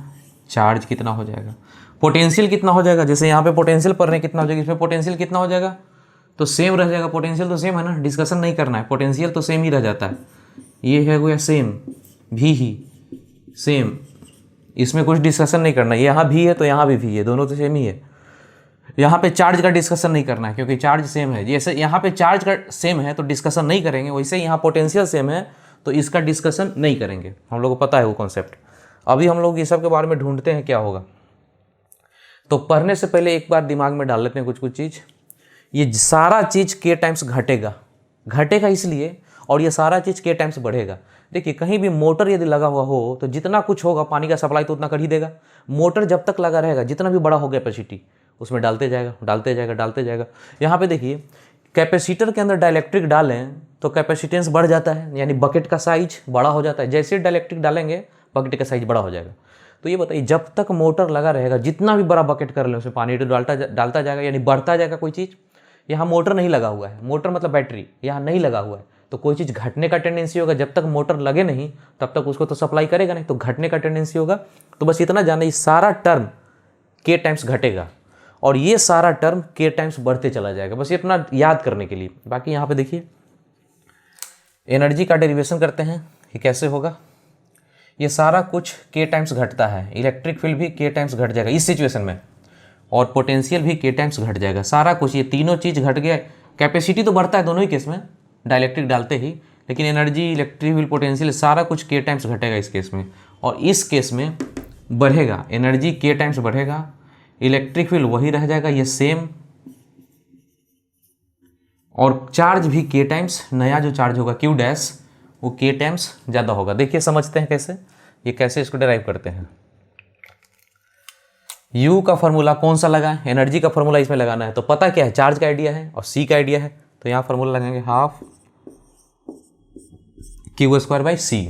चार्ज कितना हो जाएगा, पोटेंशियल कितना हो जाएगा। जैसे यहाँ पे पोटेंशियल पर नहीं कितना हो जाएगा, इसमें पोटेंशियल कितना हो जाएगा, तो सेम रह जाएगा। पोटेंशियल तो सेम है ना, डिस्कशन नहीं करना है, पोटेंशियल तो सेम ही रह जाता है। ये है वो सेम, भी ही सेम, इसमें कुछ डिस्कशन नहीं करना है। यहाँ भी है तो यहाँ भी है, दोनों तो सेम ही है। यहाँ पे चार्ज का डिस्कशन नहीं करना है क्योंकि चार्ज सेम है। जैसे यहाँ पे चार्ज का सेम है तो डिस्कशन नहीं करेंगे, वैसे यहाँ पोटेंशियल सेम है तो इसका डिस्कशन नहीं करेंगे। हम लोग को पता है वो कॉन्सेप्ट। अभी हम लोग ये सब के बारे में ढूंढते हैं क्या होगा। तो पढ़ने से पहले एक बार दिमाग में डाल लेते हैं कुछ कुछ चीज़। ये सारा चीज़ के टाइम्स घटेगा, घटेगा इसलिए, और ये सारा चीज़ के टाइम्स बढ़ेगा। देखिए कहीं भी मोटर यदि लगा हुआ हो तो जितना कुछ होगा पानी का सप्लाई तो उतना कर ही देगा। मोटर जब तक लगा रहेगा, जितना भी बड़ा हो कैपेसिटी उसमें डालते जाएगा, डालते जाएगा, डालते जाएगा। यहाँ पे देखिए कैपेसिटर के अंदर डाइलेक्ट्रिक डालें तो कैपेसिटेंस बढ़ जाता है, यानी बकेट का साइज बड़ा हो जाता है। जैसे डाइलेक्ट्रिक डालेंगे बकेट का साइज बड़ा हो जाएगा। तो ये बताइए जब तक मोटर लगा रहेगा, जितना भी बड़ा बकेट कर ले उसमें पानी तो डालता जाएगा, यानी बढ़ता जाएगा कोई चीज़। यहाँ मोटर नहीं लगा हुआ है, मोटर मतलब बैटरी यहाँ नहीं लगा हुआ है, तो कोई चीज़ घटने का टेंडेंसी होगा। जब तक मोटर लगे नहीं तब तक उसको तो सप्लाई करेगा नहीं, तो घटने का टेंडेंसी होगा। तो बस इतना जाना, ये सारा टर्म के टाइम्स घटेगा और ये सारा टर्म के टाइम्स बढ़ते चला जाएगा, बस इतना याद करने के लिए। बाकी यहाँ पे देखिए एनर्जी का डेरिवेशन करते हैं कि कैसे होगा। ये सारा कुछ के टाइम्स घटता है, इलेक्ट्रिक फील्ड भी के टाइम्स घट जाएगा इस सिचुएशन में, और पोटेंशियल भी के टाइम्स घट जाएगा। सारा कुछ ये तीनों चीज़ घट गया। कैपेसिटी तो बढ़ता है दोनों ही केस में डाइलेक्ट्रिक डालते ही, लेकिन एनर्जी, इलेक्ट्रिक फील्ड, पोटेंशियल सारा कुछ के टाइम्स घटेगा इस केस में, और इस केस में बढ़ेगा। एनर्जी के टाइम्स बढ़ेगा, इलेक्ट्रिक फील्ड वही रह जाएगा, ये सेम, और चार्ज भी के टाइम्स, नया जो चार्ज होगा Q डैश वो के टाइम्स ज़्यादा होगा। देखिए समझते हैं कैसे, ये कैसे इसको डिराइव करते हैं। U का फॉर्मूला कौन सा लगा है, एनर्जी का फॉर्मूला इसमें लगाना है। तो पता क्या है, चार्ज का आइडिया है और C का आइडिया है, तो यहाँ फॉर्मूला लगाएंगे हाफ Q²/C।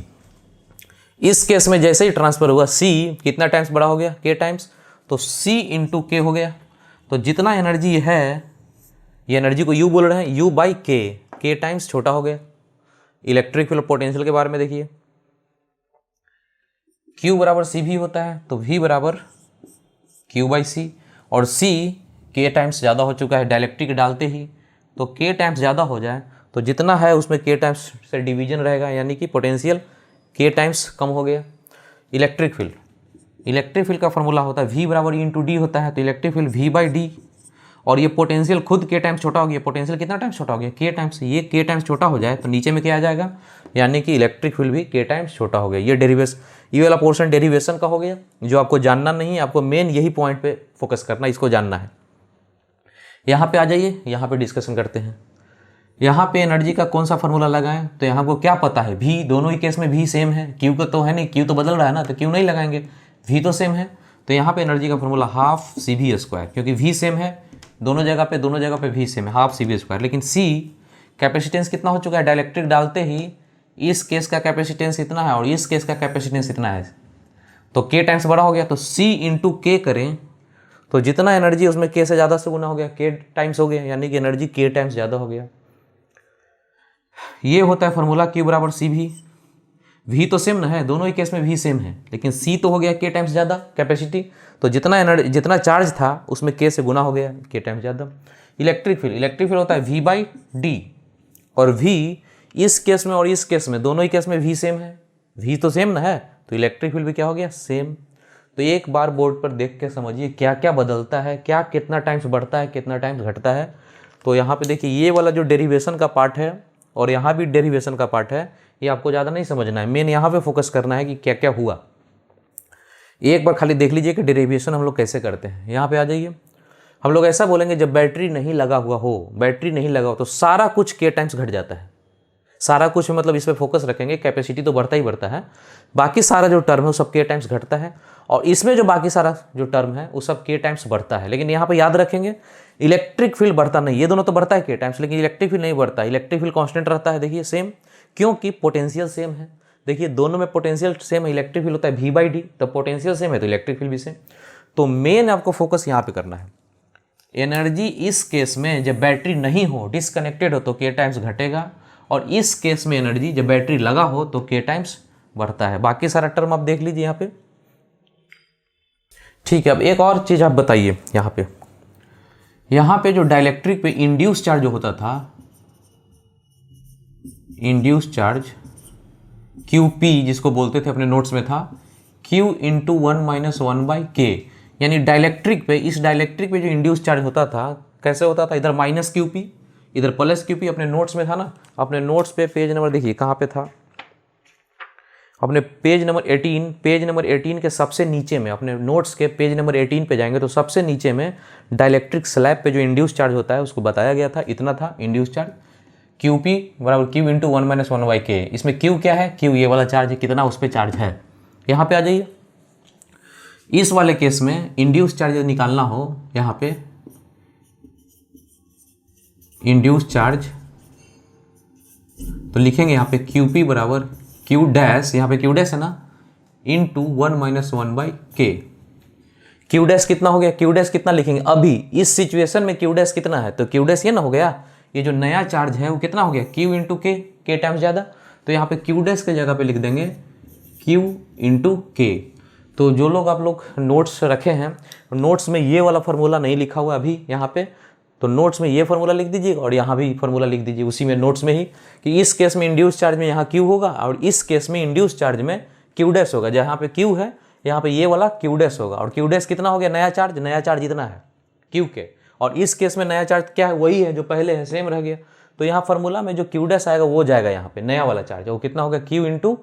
इस केस में जैसे ही ट्रांसफर हुआ C कितना टाइम्स बड़ा हो गया, K टाइम्स, तो C × K हो गया। तो जितना एनर्जी है, ये एनर्जी को U बोल रहे हैं, U/K, K टाइम्स छोटा हो गया। इलेक्ट्रिक फील्ड पोटेंशियल के बारे में देखिए, Q = C भी होता है, तो V = Q/C, और C K टाइम्स ज़्यादा हो चुका है डाइलेक्ट्रिक डालते ही, तो K टाइम्स ज़्यादा हो जाए तो जितना है उसमें K टाइम्स से डिवीजन रहेगा, यानी कि पोटेंशियल K टाइम्स कम हो गया। इलेक्ट्रिक फील्ड, इलेक्ट्रिक फील्ड का फॉर्मूला होता है V = E × D होता है, तो इलेक्ट्रिक फील्ड V/D, और ये पोटेंशियल खुद के टाइम्स छोटा हो गया, पोटेंशियल कितना टाइम्स छोटा हो गया, के टाइम्स, ये के टाइम्स छोटा हो जाए तो नीचे में क्या आ जाएगा, यानी कि इलेक्ट्रिक फील्ड भी के टाइम्स छोटा हो गया। ये डेरिवेशन, ये वाला पोर्शन डेरिवेशन का हो गया, जो आपको जानना नहीं है, आपको मेन यही पॉइंट पे फोकस करना, इसको जानना है। यहाँ पे आ जाइए, यहाँ पे डिस्कशन करते हैं। यहाँ पे एनर्जी का कौन सा फॉर्मूला लगाएं, तो यहाँ को क्या पता है, भी दोनों ही केस में भी सेम है, क्यू का तो है नहीं, क्यू तो बदल रहा है ना, तो क्यू नहीं लगाएंगे, भी तो सेम है। तो यहाँ पे एनर्जी का formula half C V square, क्योंकि भी सेम है दोनों जगह पे भी सेम है, हाफ सी वी स्क्वायर। लेकिन सी कैपेसिटेंस कितना हो चुका है, डाइलेक्ट्रिक डालते ही इस केस का कैपेसिटेंस इतना है और इस केस का कैपेसिटेंस इतना है, तो के टाइम्स बड़ा हो गया, तो सी इंटू के करें तो जितना एनर्जी उसमें के से ज़्यादा से गुना हो गया, के टाइम्स हो गया, यानी कि एनर्जी के टाइम्स ज़्यादा हो गया। ये होता है फॉर्मूला Q बराबर सी भी तो सेम ना है, दोनों ही केस में भी सेम है, लेकिन सी तो हो गया के टाइम्स ज़्यादा कैपेसिटी, तो जितना चार्ज था उसमें के से गुना हो गया, के टाइम्स ज़्यादा। इलेक्ट्रिक फील्ड होता है V बाई डी, और V इस केस में और इस केस में, दोनों ही केस में V सेम है, V तो सेम ना है, तो इलेक्ट्रिक फील्ड भी क्या हो गया, सेम। तो एक बार बोर्ड पर देख के समझिए क्या क्या बदलता है, क्या कितना टाइम्स बढ़ता है, कितना टाइम्स घटता है। तो यहाँ पे देखिए ये वाला जो डेरिवेशन का पार्ट है और यहाँ भी डेरिवेशन का पार्ट है, ये आपको ज़्यादा नहीं समझना है, मेन यहाँ पे फोकस करना है कि क्या क्या हुआ। एक बार खाली देख लीजिए कि डेरिवेशन हम लोग कैसे करते हैं। यहाँ पे आ जाइए, हम लोग ऐसा बोलेंगे जब बैटरी नहीं लगा हुआ हो, तो सारा कुछ के टाइम्स घट जाता है, सारा कुछ मतलब इस पर फोकस रखेंगे, कैपेसिटी तो बढ़ता ही बढ़ता है, बाकी सारा जो टर्म है वो सब के टाइम्स घटता है, और इसमें जो बाकी सारा जो टर्म है वो सब के टाइम्स बढ़ता है। लेकिन यहाँ पे याद रखेंगे इलेक्ट्रिक फील्ड बढ़ता नहीं, ये दोनों तो बढ़ता है के टाइम्स, लेकिन इलेक्ट्रिक फील्ड नहीं बढ़ता, इलेक्ट्रिक फील्ड कांस्टेंट रहता है। देखिए सेम, क्योंकि पोटेंशियल सेम है, देखिए दोनों में पोटेंशियल सेम है, इलेक्ट्रिक फील्ड होता है V बाई डी, तो पोटेंशियल सेम है तो इलेक्ट्रिक फील्ड भी सेम। तो मेन आपको फोकस यहाँ पे करना है, एनर्जी इस केस में जब बैटरी नहीं हो, डिसकनेक्टेड हो, तो के टाइम्स घटेगा, और इस केस में एनर्जी जब बैटरी लगा हो तो के टाइम्स बढ़ता है। बाकी सारा टर्म आप देख लीजिए यहाँ पे, ठीक है। अब एक और चीज़ आप बताइए, यहाँ पे जो डाइलेक्ट्रिक पे इंड्यूस चार्ज जो होता था, इंड्यूस चार्ज QP जिसको बोलते थे, अपने नोट्स में था Q इंटू 1-1/K, यानी डाइलेक्ट्रिक पे, इस डाइलेक्ट्रिक पे जो इंड्यूस चार्ज होता था कैसे होता था, इधर -QP इधर +QP, अपने नोट्स में था ना, अपने नोट्स पे पेज नंबर देखिए कहाँ पे था, अपने पेज नंबर 18 के सबसे नीचे में, अपने नोट्स के पेज नंबर 18 पे जाएंगे तो सबसे नीचे में डाइलेक्ट्रिक स्लैब पे जो इंड्यूस चार्ज होता है उसको बताया गया था, इतना था इंड्यूस चार्ज, QP बराबर Q इंटू 1-1/K। इसमें Q क्या है, Q ये वाला चार्ज है, कितना उस पर चार्ज है। यहाँ पे आ जाइए, इस वाले केस में इंड्यूस चार्ज निकालना हो, यहाँ पे इंड्यूस चार्ज तो लिखेंगे यहाँ पे QP बराबर Q डैश, यहाँ पे Q डैश है ना, इंटू 1-1/K। Q डैश कितना हो गया, Q डैश कितना लिखेंगे अभी इस सिचुएशन में, Q डैश कितना है, तो Q डैश ये ना हो गया, ये जो नया चार्ज है वो कितना हो गया, Q इंटू के टाइम्स ज़्यादा, तो यहाँ पे Q डैश के जगह पे लिख देंगे Q इंटू के। तो जो लोग आप लोग नोट्स रखे हैं, नोट्स में ये वाला फार्मूला नहीं लिखा हुआ अभी यहाँ पे, तो नोट्स में ये फार्मूला लिख दीजिएगा और यहाँ भी फार्मूला लिख दीजिए उसी में, नोट्स में ही, कि इस केस में इंड्यूस चार्ज में यहाँ Q होगा और इस केस में इंड्यूस चार्ज में Q डैश होगा। जहाँ पे Q है यहाँ पे ये वाला Q डैश होगा, और Q डैश कितना हो गया, नया चार्ज इतना है Q के, और इस केस में नया चार्ज क्या है, वही है जो पहले है, सेम रह गया। तो यहाँ फार्मूला में जो Q डैश आएगा वो जाएगा यहाँ पे, नया वाला चार्ज है वो कितना होगा, Q इंटू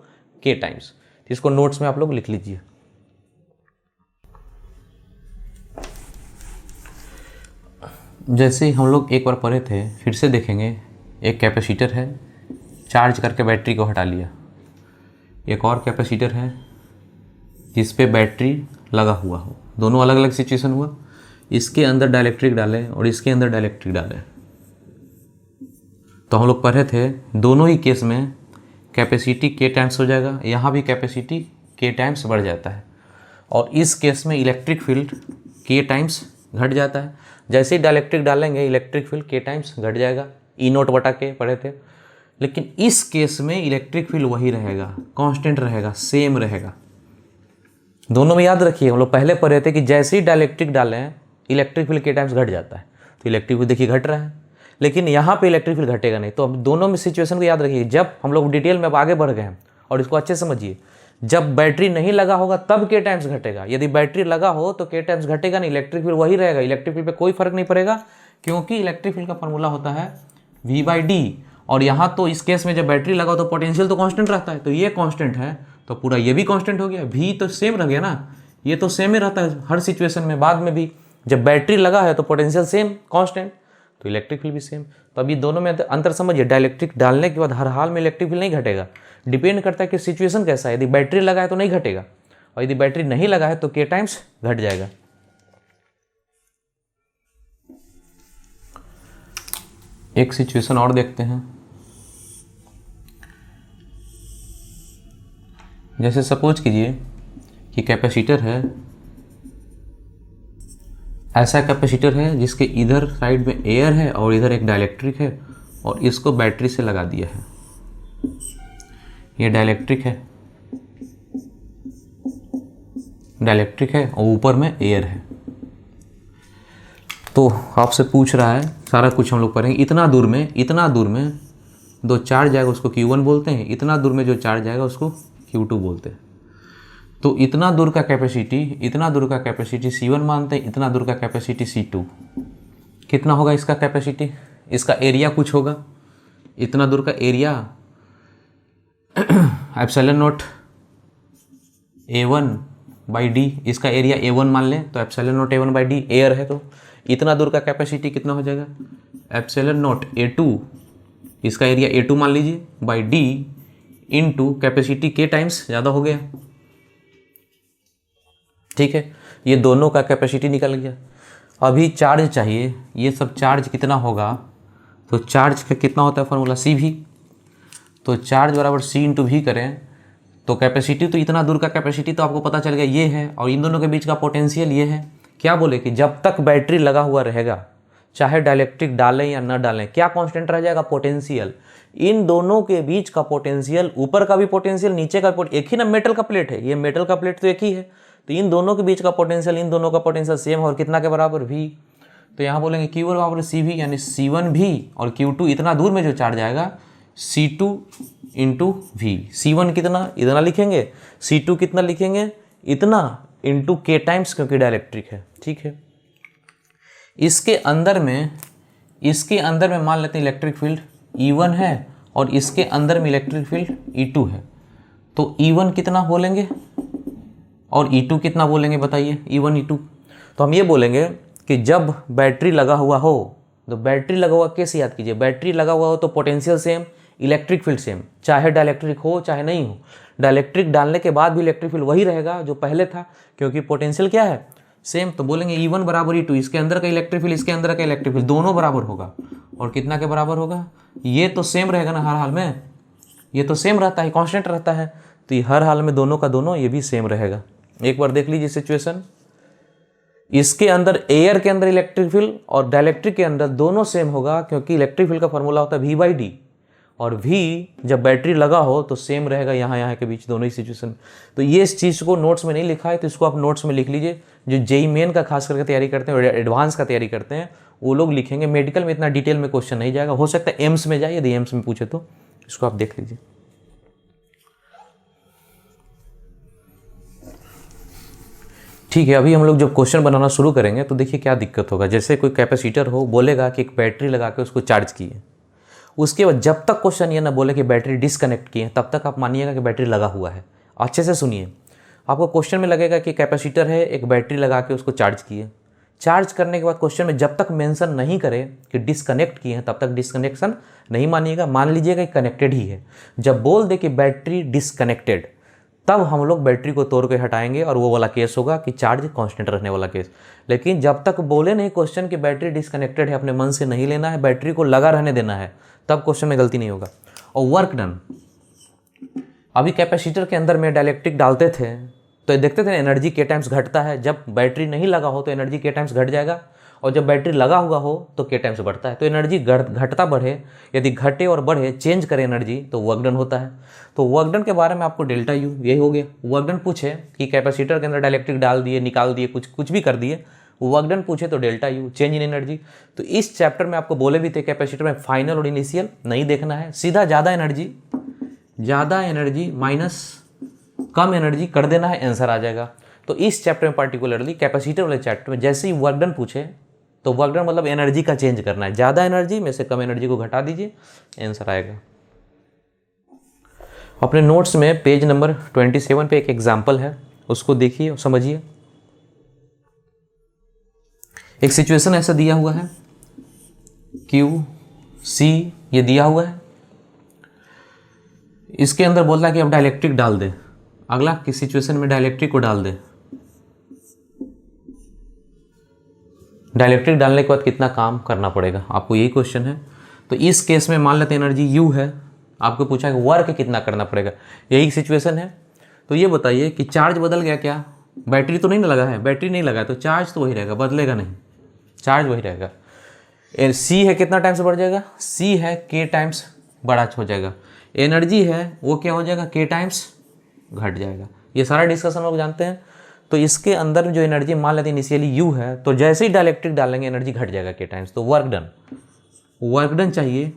के टाइम्स। इसको नोट्स में आप लोग लिख लीजिए। जैसे ही हम लोग एक बार पढ़े थे, फिर से देखेंगे, एक कैपेसिटर है, चार्ज करके बैटरी को हटा लिया, एक और कैपेसिटर है जिस पे बैटरी लगा हुआ हो, दोनों अलग अलग सिचुएशन हुआ, इसके अंदर डाइलेक्ट्रिक डाले और इसके अंदर डाइलेक्ट्रिक डाले, तो हम लोग पढ़े थे दोनों ही केस में कैपेसिटी के टाइम्स हो जाएगा, यहाँ भी कैपेसिटी के टाइम्स बढ़ जाता है, और इस केस में इलेक्ट्रिक फील्ड के टाइम्स घट जाता है। जैसे ही डाइलेक्ट्रिक डालेंगे इलेक्ट्रिक फील्ड के टाइम्स घट जाएगा, E0/K पढ़े थे। लेकिन इस केस में इलेक्ट्रिक फील्ड वही रहेगा, कांस्टेंट रहेगा, सेम रहेगा। दोनों में याद रखिए, हम लोग पहले पढ़े थे कि जैसे ही डाइलेक्ट्रिक डालें इलेक्ट्रिक फील्ड के टाइम्स घट जाता है, तो इलेक्ट्रिक फील्ड देखिए घट रहा है, लेकिन यहाँ पे इलेक्ट्रिक फील्ड घटेगा नहीं। तो अब दोनों में सिचुएशन को याद रखिए। जब हम लोग डिटेल में अब आगे बढ़ गए हैं, और इसको अच्छे से समझिए, जब बैटरी नहीं लगा होगा तब के टाइम्स घटेगा, यदि बैटरी लगा हो तो के टाइम्स घटेगा नहीं, इलेक्ट्रिक फील्ड वही रहेगा, इलेक्ट्रिक फील्ड पे कोई फर्क नहीं पड़ेगा, क्योंकि इलेक्ट्रिक फील्ड का फॉर्मूला होता है V/d। और यहाँ तो इस केस में जब बैटरी लगा हो तो पोटेंशियल तो कांस्टेंट रहता है, तो ये कांस्टेंट है तो पूरा ये भी कांस्टेंट हो गया, V तो सेम रह गया ना, ये तो सेम ही रहता है हर सिचुएशन में, बाद में भी जब बैटरी लगा है तो पोटेंशियल सेम कांस्टेंट, तो इलेक्ट्रिक फील्ड भी सेम। तो अभी दोनों में अंतर समझिए, डाइलेक्ट्रिक डालने के बाद हर हाल में इलेक्ट्रिक फील्ड नहीं घटेगा, डिपेंड करता है कि सिचुएशन कैसा है, यदि बैटरी लगा है तो नहीं घटेगा, और यदि बैटरी नहीं लगा है तो के टाइम्स घट जाएगा। एक सिचुएशन और देखते हैं, जैसे सपोज कीजिए कि कैपेसिटर है, ऐसा कैपेसिटर है जिसके इधर साइड में एयर है और इधर एक डाइलेक्ट्रिक है, और इसको बैटरी से लगा दिया है, ये डाइलेक्ट्रिक है, डाइलेक्ट्रिक है और ऊपर में एयर है। तो आपसे पूछ रहा है, सारा कुछ हम लोग करेंगे, इतना दूर में दो चार्ज जाएगा उसको Q1 बोलते हैं, इतना दूर में जो चार्ज जाएगा उसको Q2 बोलते हैं। तो इतना दूर का कैपेसिटी C1 मानते हैं, इतना दूर का कैपेसिटी C2, कितना होगा इसका कैपेसिटी, इसका एरिया कुछ होगा, इतना दूर का एरिया एप्सिलॉन नॉट A1/d, इसका एरिया A1 मान लें तो एप्सिलॉन नॉट A1/d एयर है, तो इतना दूर का कैपेसिटी कितना हो जाएगा, एप्सिलॉन नॉट A2, इसका एरिया A2 मान लीजिए, बाई d इंटू कैपेसिटी के टाइम्स ज़्यादा हो गया, ठीक है, ये दोनों का कैपेसिटी निकल गया। अभी चार्ज चाहिए, ये सब चार्ज कितना होगा, तो चार्ज का कितना होता है फॉर्मूला CV, तो चार्ज बराबर C इंटू V करें तो कैपेसिटी, तो इतना दूर का कैपेसिटी तो आपको पता चल गया ये है, और इन दोनों के बीच का पोटेंशियल ये है। क्या बोले कि जब तक बैटरी लगा हुआ रहेगा, चाहे डाइलेक्ट्रिक डालें या न डालें, क्या कांस्टेंट रह जाएगा, पोटेंशियल। इन दोनों के बीच का पोटेंशियल, ऊपर का भी पोटेंशियल, नीचे का एक ही ना मेटल का प्लेट है, ये मेटल का प्लेट तो एक ही है, तो इन दोनों के बीच का पोटेंशियल, इन दोनों का पोटेंशियल सेम है, और कितना के बराबर V। तो यहाँ बोलेंगे Q बराबर CV, यानी C1 भी और Q2, इतना दूर में जो चार्ज आएगा C2 इंटू V। C1 कितना, इतना लिखेंगे, C2 कितना लिखेंगे, इतना, इंटू के टाइम्स, क्योंकि डाइलेक्ट्रिक है, ठीक है। इसके अंदर में मान लेते हैं इलेक्ट्रिक फील्ड E1 है, और इसके अंदर में इलेक्ट्रिक फील्ड E2 है, तो E1 कितना बोलेंगे और E2 कितना बोलेंगे, बताइए, E1 E2। तो हम ये बोलेंगे कि जब बैटरी लगा हुआ हो, तो बैटरी लगा हुआ कैसे याद कीजिए, बैटरी लगा हुआ हो तो potential same, electric field same, चाहे डाइलेक्ट्रिक हो चाहे नहीं हो, डाइलेक्ट्रिक डालने के बाद भी इलेक्ट्रिक फील्ड वही रहेगा जो पहले था, क्योंकि पोटेंशियल क्या है, सेम। तो बोलेंगे E1 बराबर E2, इसके अंदर का इलेक्ट्रिक फील्ड, इसके अंदर का इलेक्ट्रिक फील्ड, दोनों बराबर होगा, और कितना के बराबर होगा, ये तो सेम रहेगा ना हर हाल में, ये तो सेम रहता है, कांस्टेंट रहता है, तो ये हर हाल में दोनों का दोनों ये भी सेम रहेगा। एक बार देख लीजिए सिचुएशन, इसके अंदर एयर के अंदर इलेक्ट्रिक फील्ड और डाइलेक्ट्रिक के अंदर दोनों सेम होगा, क्योंकि इलेक्ट्रिक फील्ड का फॉर्मूला होता है V/d, और V जब बैटरी लगा हो तो सेम रहेगा यहाँ के बीच, दोनों ही सिचुएशन। तो ये इस चीज़ को नोट्स में नहीं लिखा है, तो इसको आप नोट्स में लिख लीजिए। जो जेई मेन का खास करके तैयारी करते हैं, एडवांस का तैयारी करते हैं, वो लोग लिखेंगे, मेडिकल में इतना डिटेल में क्वेश्चन नहीं जाएगा, हो सकता है एम्स में जाए, यदि एम्स में पूछे तो इसको आप देख लीजिए। ठीक है, अभी हम लोग जब क्वेश्चन बनाना शुरू करेंगे तो देखिए क्या दिक्कत होगा। जैसे कोई कैपेसिटर हो, बोलेगा कि एक बैटरी लगा के उसको चार्ज किए, उसके बाद जब तक क्वेश्चन ये ना बोले कि बैटरी डिस्कनेक्ट किए, तब तक आप मानिएगा कि बैटरी लगा हुआ है। अच्छे से सुनिए, आपको क्वेश्चन में लगेगा कि कैपेसिटर है, एक बैटरी लगा के उसको चार्ज किए, चार्ज करने के बाद क्वेश्चन में जब तक मेंशन नहीं करे कि डिस्कनेक्ट किए हैं, तब तक डिस्कनेक्शन नहीं मानिएगा, मान लीजिएगा कि कनेक्टेड ही है। जब बोल दे कि बैटरी डिस्कनेक्टेड, तब हम लोग बैटरी को तोड़ के हटाएंगे, और वो वाला केस होगा कि चार्ज कांस्टेंट रहने वाला केस। लेकिन जब तक बोले नहीं क्वेश्चन कि बैटरी डिस्कनेक्टेड है, अपने मन से नहीं लेना है, बैटरी को लगा रहने देना है, तब क्वेश्चन में गलती नहीं होगा। और वर्क डन, अभी कैपेसिटर के अंदर में डाइलेक्ट्रिक डालते थे तो देखते थे एनर्जी के टाइम्स घटता है, जब बैटरी नहीं लगा हो तो एनर्जी के टाइम्स घट जाएगा, और जब बैटरी लगा हुआ हो तो के टाइम्स बढ़ता है। तो एनर्जी घटता बढ़े, यदि घटे और बढ़े, चेंज करे एनर्जी, तो वर्क डन होता है। तो वर्क डन के बारे में आपको डेल्टा यू, यही हो गया। वर्क डन पूछे कि कैपेसिटर के अंदर डाइलेक्ट्रिक डाल दिए, निकाल दिए, कुछ भी कर दिए, वर्क डन पूछे तो delta U, change in energy. तो इस चैप्टर में आपको बोले भी थे कैपेसिटर में फाइनल और इनिशियल नहीं देखना है, सीधा ज़्यादा एनर्जी माइनस कम एनर्जी कर देना है, आंसर आ जाएगा। तो इस चैप्टर में पार्टिकुलरली कैपेसिटर वाले चैप्टर में जैसे ही वर्क डन पूछे तो वर्क डन मतलब एनर्जी का चेंज करना है, ज़्यादा एनर्जी में से कम एनर्जी को घटा दीजिए, आंसर आएगा। अपने नोट्स में पेज नंबर 27 पे एक एग्जाम्पल है, उसको देखिए और समझिए। एक सिचुएशन ऐसा दिया हुआ है, क्यू सी ये दिया हुआ है, इसके अंदर बोल रहा है कि अब डाइलेक्ट्रिक डाल दे। अगला किस सिचुएशन में डाइलेक्ट्रिक को डाल दे, डाइलेक्ट्रिक डालने के बाद कितना काम करना पड़ेगा, आपको यही क्वेश्चन है। तो इस केस में मान लेते हैं एनर्जी यू है, आपको पूछा है वर्क कितना करना पड़ेगा, यही सिचुएशन है। तो ये बताइए कि चार्ज बदल गया क्या, बैटरी तो नहीं लगा है, बैटरी नहीं लगा है तो चार्ज तो वही रहेगा, बदलेगा नहीं, चार्ज वही रहेगा। सी है कितना टाइम्स बढ़ जाएगा, सी है के टाइम्स बड़ा हो जाएगा। एनर्जी है वो क्या हो जाएगा, के टाइम्स घट जाएगा। ये सारा डिस्कशन लोग जानते हैं। तो इसके अंदर जो एनर्जी मान लेते हैं इनिशियली यू है, तो जैसे ही डाइलेक्ट्रिक डालेंगे एनर्जी घट जाएगा के टाइम्स। तो वर्क डन चाहिए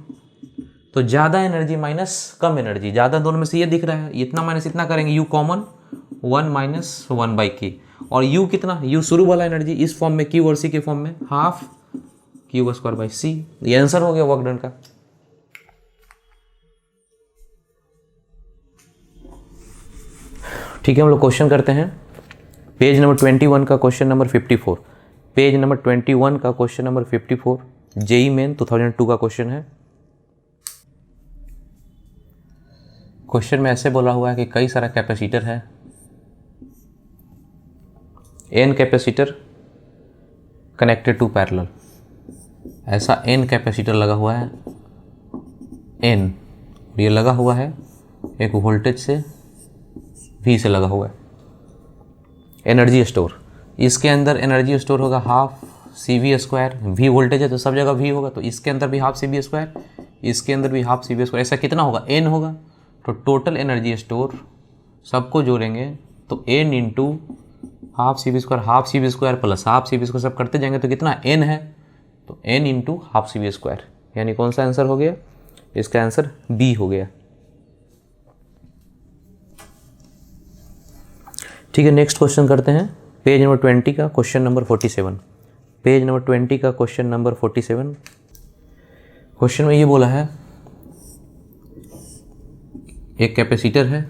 तो ज़्यादा एनर्जी माइनस कम एनर्जी, ज़्यादा दोनों में से ये दिख रहा है, इतना माइनस इतना करेंगे, यू कॉमन 1 माइनस 1/k। और यू कितना, यू शुरू वाला एनर्जी इस फॉर्म में, क्यू और सी के फॉर्म में हाफ Q²/c। ये आंसर हो गया वर्क डन का। ठीक है, हम लोग क्वेश्चन करते हैं पेज नंबर 21 का क्वेश्चन नंबर 54। पेज नंबर 21 का क्वेश्चन नंबर 54 जेई मेन 2002 का क्वेश्चन है। क्वेश्चन में ऐसे बोला हुआ है कि कई सारा कैपेसिटर है, n capacitor connected to parallel, ऐसा n कैपेसिटर लगा हुआ है, n ये लगा हुआ है एक वोल्टेज से V से लगा हुआ है। एनर्जी स्टोर, इसके अंदर एनर्जी स्टोर होगा हाफ CV², V वोल्टेज है तो सब जगह V होगा, तो इसके अंदर भी हाफ CV², इसके अंदर भी हाफ CV², ऐसा कितना होगा, n होगा। तो टोटल एनर्जी स्टोर सबको जोड़ेंगे तो n into half CV² plus half CV² सब करते जाएंगे तो कितना n है, तो n इंटू हाफ CV², यानी कौन सा आंसर हो गया, इसका आंसर B हो गया। ठीक है, नेक्स्ट क्वेश्चन करते हैं पेज नंबर 20 का क्वेश्चन नंबर 47। पेज नंबर 20 का क्वेश्चन नंबर 47। क्वेश्चन में ये बोला है एक कैपेसिटर है,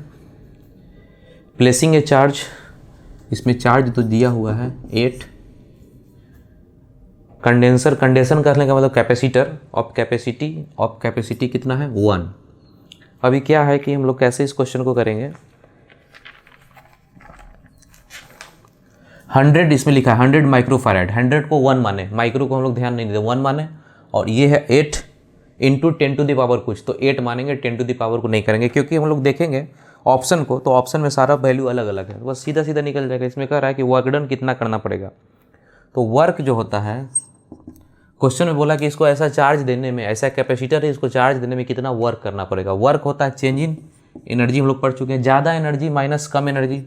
प्लेसिंग ए चार्ज, इसमें चार्ज तो दिया हुआ है 8, कंडेंसन करने का मतलब कैपेसिटर ऑफ कैपेसिटी कितना है 1। अभी क्या है कि हम लोग कैसे इस क्वेश्चन को करेंगे, 100 इसमें लिखा है 100 माइक्रोफैराड, 100 को 1 माने, माइक्रो को हम लोग ध्यान नहीं देते 1 माने, और ये है 8 इंटू 10 टू द पावर कुछ, तो 8 मानेंगे, 10 टू द पावर को नहीं करेंगे, क्योंकि हम लोग देखेंगे ऑप्शन को तो ऑप्शन में सारा वैल्यू अलग अलग है, बस सीधा सीधा निकल जाएगा। इसमें कह रहा है कि वर्क डन कितना करना पड़ेगा, तो वर्क जो होता है क्वेश्चन में बोला कि इसको ऐसा चार्ज देने में, ऐसा कैपेसिटर है इसको चार्ज देने में कितना वर्क करना पड़ेगा। वर्क होता है चेंज इन एनर्जी, हम लोग पढ़ चुके हैं, ज़्यादा एनर्जी माइनस कम एनर्जी,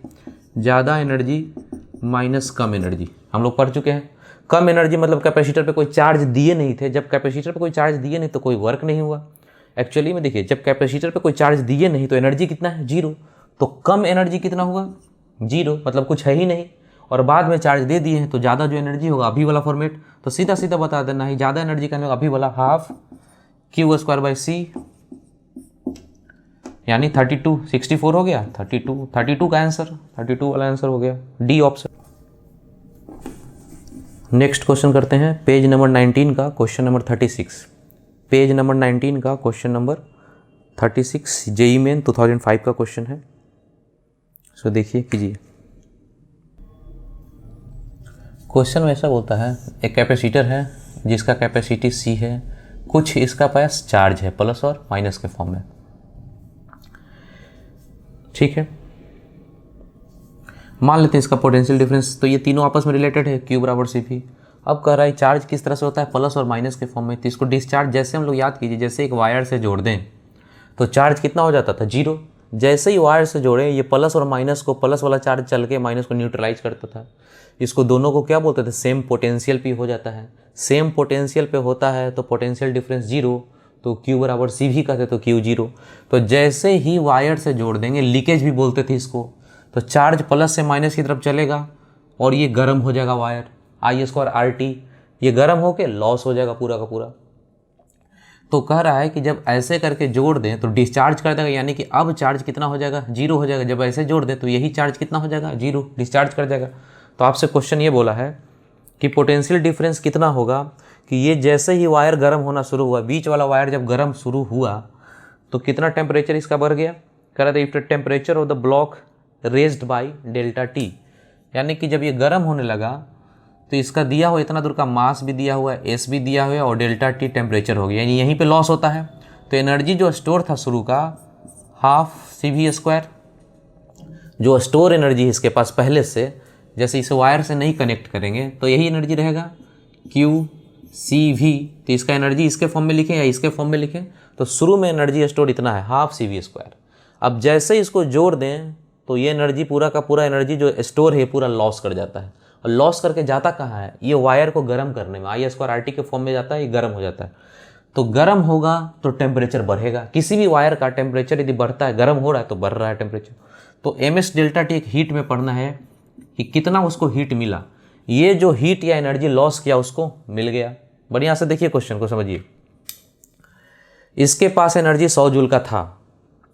ज़्यादा एनर्जी माइनस कम एनर्जी हम लोग पढ़ चुके हैं। कम एनर्जी मतलब कैपेसिटर पे कोई चार्ज दिए नहीं थे, जब कैपेसिटर पे कोई चार्ज दिए नहीं तो कोई वर्क नहीं हुआ। एक्चुअली में देखिए, जब कैपेसिटर पे कोई चार्ज दिए नहीं तो एनर्जी कितना है 0, तो कम एनर्जी कितना होगा 0, मतलब कुछ है ही नहीं, और बाद में चार्ज दे दिए हैं तो ज़्यादा जो एनर्जी होगा अभी वाला फॉर्मेट, तो सीधा सीधा बता देना है ज़्यादा एनर्जी का अभी वाला हाफ Q²/c, यानी 32 64 हो गया, 32 का आंसर, 32 वाला आंसर हो गया, डी ऑप्शन। नेक्स्ट क्वेश्चन करते हैं पेज नंबर 19 का क्वेश्चन नंबर 36। पेज नंबर 19 का क्वेश्चन नंबर 36 जेई मेन 2005 का क्वेश्चन है, सो देखिए कीजिए। क्वेश्चन में ऐसा बोलता है एक कैपेसिटर है जिसका कैपेसिटी C है, कुछ इसका पास चार्ज है प्लस और माइनस के फॉर्म में, ठीक है। मान लेते हैं इसका पोटेंशियल डिफरेंस, तो ये तीनों आपस में रिलेटेड है, Q=CV। अब कह रहा है चार्ज किस तरह से होता है, प्लस और माइनस के फॉर्म में, तो इसको डिस्चार्ज जैसे हम लोग याद कीजिए, जैसे एक वायर से जोड़ दें तो चार्ज कितना हो जाता था 0, जैसे ही वायर से जोड़े ये प्लस और माइनस को, प्लस वाला चार्ज चल के माइनस को न्यूट्रलाइज करता था। इसको दोनों को क्या बोलते थे, सेम पोटेंशियल पे हो जाता है, सेम पोटेंशियल पे होता है तो पोटेंशियल डिफरेंस 0, तो Q=CV कहते तो Q 0। तो जैसे ही वायर से जोड़ देंगे, लीकेज भी बोलते थे इसको, तो चार्ज प्लस से माइनस की तरफ चलेगा और ये गर्म हो जाएगा वायर, I² RT, ये गर्म होके लॉस हो जाएगा पूरा का पूरा। तो कह रहा है कि जब ऐसे करके जोड़ दें तो डिस्चार्ज कर देगा, यानी कि अब चार्ज कितना हो जाएगा, 0 हो जाएगा। जब ऐसे जोड़ दें तो यही चार्ज कितना हो जाएगा, 0, डिस्चार्ज कर जाएगा। तो आपसे क्वेश्चन ये बोला है कि पोटेंशियल डिफरेंस कितना होगा कि ये जैसे ही वायर गर्म होना शुरू हुआ, बीच वाला वायर जब गर्म शुरू हुआ तो कितना टेम्परेचर इसका बढ़ गया। कह रहा था if the temperature of the block raised by ΔT, यानी कि जब ये गर्म होने लगा तो इसका दिया हुआ इतना दूर का मास भी दिया हुआ है, एस भी दिया हुआ है और ΔT टेम्परेचर हो गया, यानी यहीं पे लॉस होता है। तो एनर्जी जो स्टोर था शुरू का ½ CV², जो स्टोर एनर्जी इसके पास पहले से, जैसे इसे वायर से नहीं कनेक्ट करेंगे तो यही एनर्जी रहेगा QCV। तो इसका एनर्जी इसके फॉर्म में लिखें या इसके फॉर्म में लिखें, तो शुरू में एनर्जी स्टोर इतना है ½ CV²। अब जैसे इसको जोड़ दें तो ये एनर्जी पूरा का पूरा एनर्जी जो स्टोर है पूरा लॉस कर जाता है। और लॉस करके जाता कहाँ है, ये वायर को गर्म करने में, I² RT के फॉर्म में जाता है, ये गर्म हो जाता है। तो गर्म होगा तो टेम्परेचर बढ़ेगा, किसी भी वायर का टेम्परेचर यदि बढ़ता है, गर्म हो रहा है तो बढ़ रहा है टेम्परेचर। तो MS ΔT एक हीट में पढ़ना है कि कितना उसको हीट मिला, ये जो हीट या एनर्जी लॉस किया उसको मिल गया। बढ़िया से देखिए क्वेश्चन को समझिए। इसके पास एनर्जी 100 जूल का था,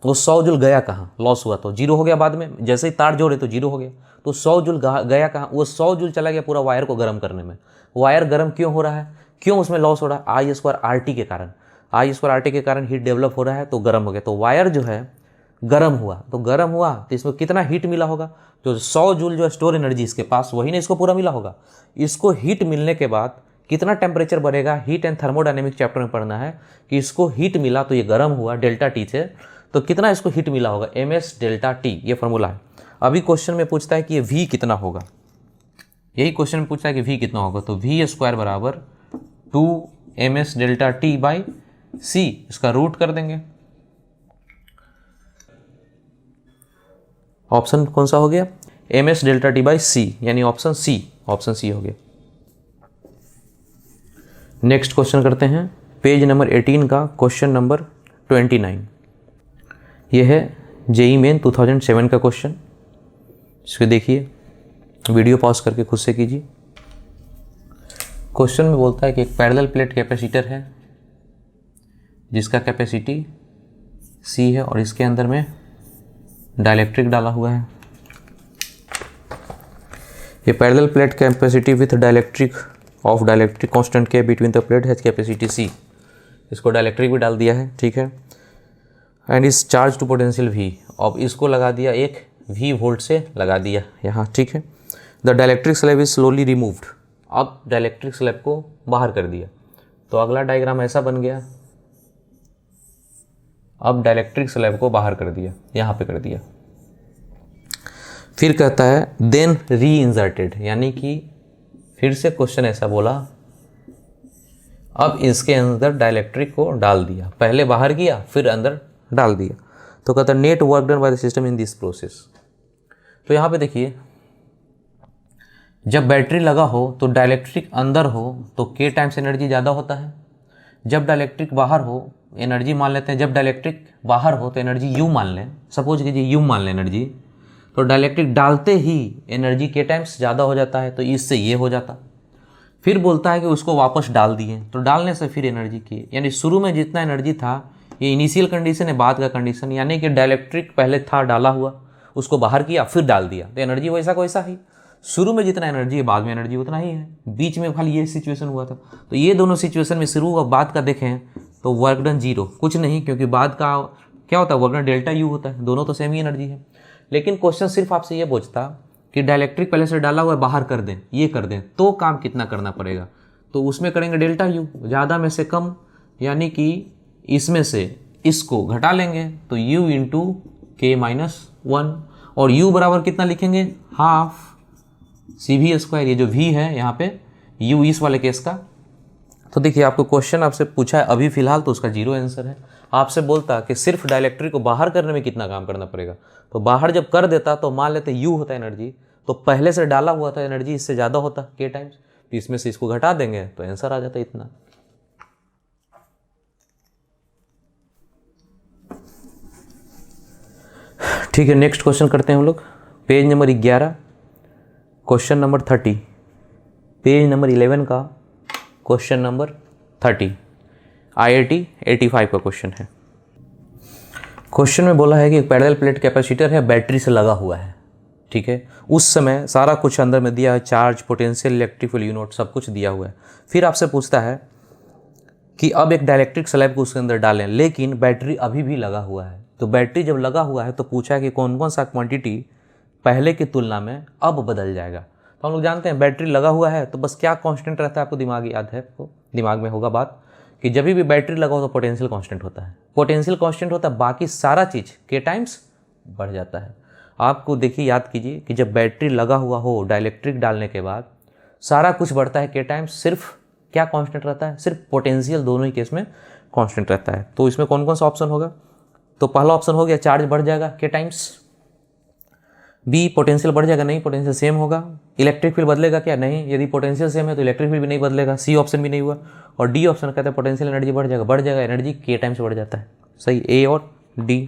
वो 100 जूल गया कहाँ, लॉस हुआ तो 0 हो गया बाद में, जैसे ही तार जोड़े तो 0 हो गया। तो 100 जूल गया कहाँ, वो 100 जूल चला गया पूरा वायर को गर्म करने में। वायर गर्म क्यों हो रहा है, क्यों उसमें लॉस हो रहा है, I² RT के कारण। I² RT के कारण हीट डेवलप हो रहा है तो गर्म हो गया। तो वायर जो है गर्म हुआ, तो गर्म हुआ तो इसमें कितना हीट मिला होगा, जो 100 जूल जो स्टोर एनर्जी इसके पास वही ना इसको पूरा मिला होगा। इसको हीट मिलने के बाद कितना टेम्परेचर बढ़ेगा, हीट एंड थर्मोडायनेमिक चैप्टर में पढ़ना है कि इसको हीट मिला तो ये गर्म हुआ ΔT से, तो कितना इसको हीट मिला होगा, MS ΔT, ये फॉर्मूला है। अभी क्वेश्चन में पूछता है कि ये V कितना होगा, यही क्वेश्चन में पूछता है कि V कितना होगा। तो V² बराबर 2MS ΔT/C, इसका रूट कर देंगे। ऑप्शन कौन सा हो गया, MS ΔT/C, यानी ऑप्शन C हो गया। नेक्स्ट क्वेश्चन करते हैं, पेज नंबर 18 का क्वेश्चन नंबर 29। यह है JEE मेन 2007 का क्वेश्चन। इसको देखिए, वीडियो पॉज करके खुद से कीजिए। क्वेश्चन में बोलता है कि एक पैरेलल प्लेट कैपेसिटर है जिसका कैपेसिटी C है और इसके अंदर में डाइलेक्ट्रिक डाला हुआ है। ये parallel plate capacity with dielectric of dielectric constant k between the plate has capacity C, इसको डाइलेक्ट्रिक भी डाल दिया है, ठीक है। एंड इस चार्ज टू पोटेंशियल V, अब इसको लगा दिया एक V वोल्ट से लगा दिया यहाँ, ठीक है। The dielectric slab is slowly removed, अब डाइलेक्ट्रिक स्लैब को बाहर कर दिया। तो अगला डायग्राम ऐसा बन गया, अब डाइलेक्ट्रिक स्लैब को बाहर कर दिया, यहाँ पे कर दिया। फिर कहता है देन री इंसर्टेड, यानी कि फिर से क्वेश्चन ऐसा बोला, अब इसके अंदर डाइलेक्ट्रिक को डाल दिया, पहले बाहर किया फिर अंदर डाल दिया। तो कहता है net work done by the system in this process. तो यहाँ पे देखिए, जब बैटरी लगा हो तो डाइलेक्ट्रिक अंदर हो तो K टाइम्स एनर्जी ज़्यादा होता है। जब डाइलेक्ट्रिक बाहर हो, एनर्जी मान लेते हैं, जब डाइलेक्ट्रिक बाहर हो तो एनर्जी U मान लें, सपोज कीजिए U मान लें एनर्जी, तो डाइलेक्ट्रिक डालते ही एनर्जी K टाइम्स ज़्यादा हो जाता है, तो इससे ये हो जाता। फिर बोलता है कि उसको वापस डाल दिए, तो डालने से फिर एनर्जी की, यानी शुरू में जितना एनर्जी था, ये इनिशियल कंडीशन है, बाद का कंडीशन, यानी कि डाइलेक्ट्रिक पहले था डाला हुआ, उसको बाहर किया फिर डाल दिया, तो एनर्जी वैसा को वैसा ही। शुरू में जितना एनर्जी है बाद में एनर्जी उतना ही है, बीच में खाली ये सिचुएशन हुआ था। तो ये दोनों सिचुएशन में शुरू और बाद का देखें तो वर्क डन 0, कुछ नहीं, क्योंकि बाद का क्या होता है, वर्क डन ΔU होता है, दोनों तो सेम ही एनर्जी है। लेकिन क्वेश्चन सिर्फ आपसे ये पूछता कि डाइलेक्ट्रिक पहले से डाला हुआ है, बाहर कर दें, ये कर दें, तो काम कितना करना पड़ेगा। तो उसमें करेंगे ΔU, ज़्यादा में से कम, यानी कि इसमें से इसको घटा लेंगे तो U इंटू K-1, और U बराबर कितना लिखेंगे, ½ CV², ये जो V है यहाँ पे U इस वाले केस का। तो देखिए, आपको क्वेश्चन आपसे पूछा है अभी फिलहाल तो उसका 0 आंसर है। आपसे बोलता कि सिर्फ डाइलेक्ट्रिक को बाहर करने में कितना काम करना पड़ेगा, तो बाहर जब कर देता तो मान लेते U होता एनर्जी, तो पहले से डाला हुआ था एनर्जी इससे ज़्यादा होता K टाइम्स, तो इसमें से इसको घटा देंगे तो आंसर आ जाता इतना। ठीक है, नेक्स्ट क्वेश्चन करते हैं हम लोग, page number 11 question number 30, page number 11 का क्वेश्चन नंबर 30 IIT 85 का क्वेश्चन है। क्वेश्चन में बोला है कि एक पैरेलल प्लेट कैपेसिटर है, बैटरी से लगा हुआ है, ठीक है। उस समय सारा कुछ अंदर में दिया है, charge, potential, electric field, unit सब कुछ दिया हुआ है। फिर आपसे पूछता है कि अब एक डाइलेक्ट्रिक स्लैब को उसके अंदर डालें, लेकिन बैटरी अभी भी लगा हुआ है। तो बैटरी जब लगा हुआ है तो पूछा है कि कौन कौन सा क्वांटिटी पहले की तुलना में अब बदल जाएगा। तो हम लोग जानते हैं बैटरी लगा हुआ है तो बस क्या कांस्टेंट रहता है, आपको दिमाग याद है, आपको दिमाग में होगा बात कि जब भी बैटरी लगा हो तो पोटेंशियल कांस्टेंट होता है। पोटेंशियल कांस्टेंट होता है, बाकी सारा चीज़ के टाइम्स बढ़ जाता है। आपको देखिए, याद कीजिए कि जब बैटरी लगा हुआ हो डाइलेक्ट्रिक डालने के बाद सारा कुछ बढ़ता है के टाइम्स, सिर्फ क्या कांस्टेंट रहता है, सिर्फ पोटेंशियल, दोनों ही केस में कांस्टेंट रहता है। तो इसमें कौन कौन सा ऑप्शन होगा? तो पहला ऑप्शन हो गया चार्ज बढ़ जाएगा के टाइम्स, बी पोटेंशियल बढ़ जाएगा, नहीं पोटेंशियल सेम होगा। इलेक्ट्रिक फील्ड बदलेगा क्या? नहीं, यदि पोटेंशियल सेम है तो इलेक्ट्रिक फील्ड भी नहीं बदलेगा, सी ऑप्शन भी नहीं हुआ। और डी ऑप्शन कहता है पोटेंशियल एनर्जी बढ़ जाएगा, एनर्जी के टाइम से बढ़ जाता है। सही, ए और डी।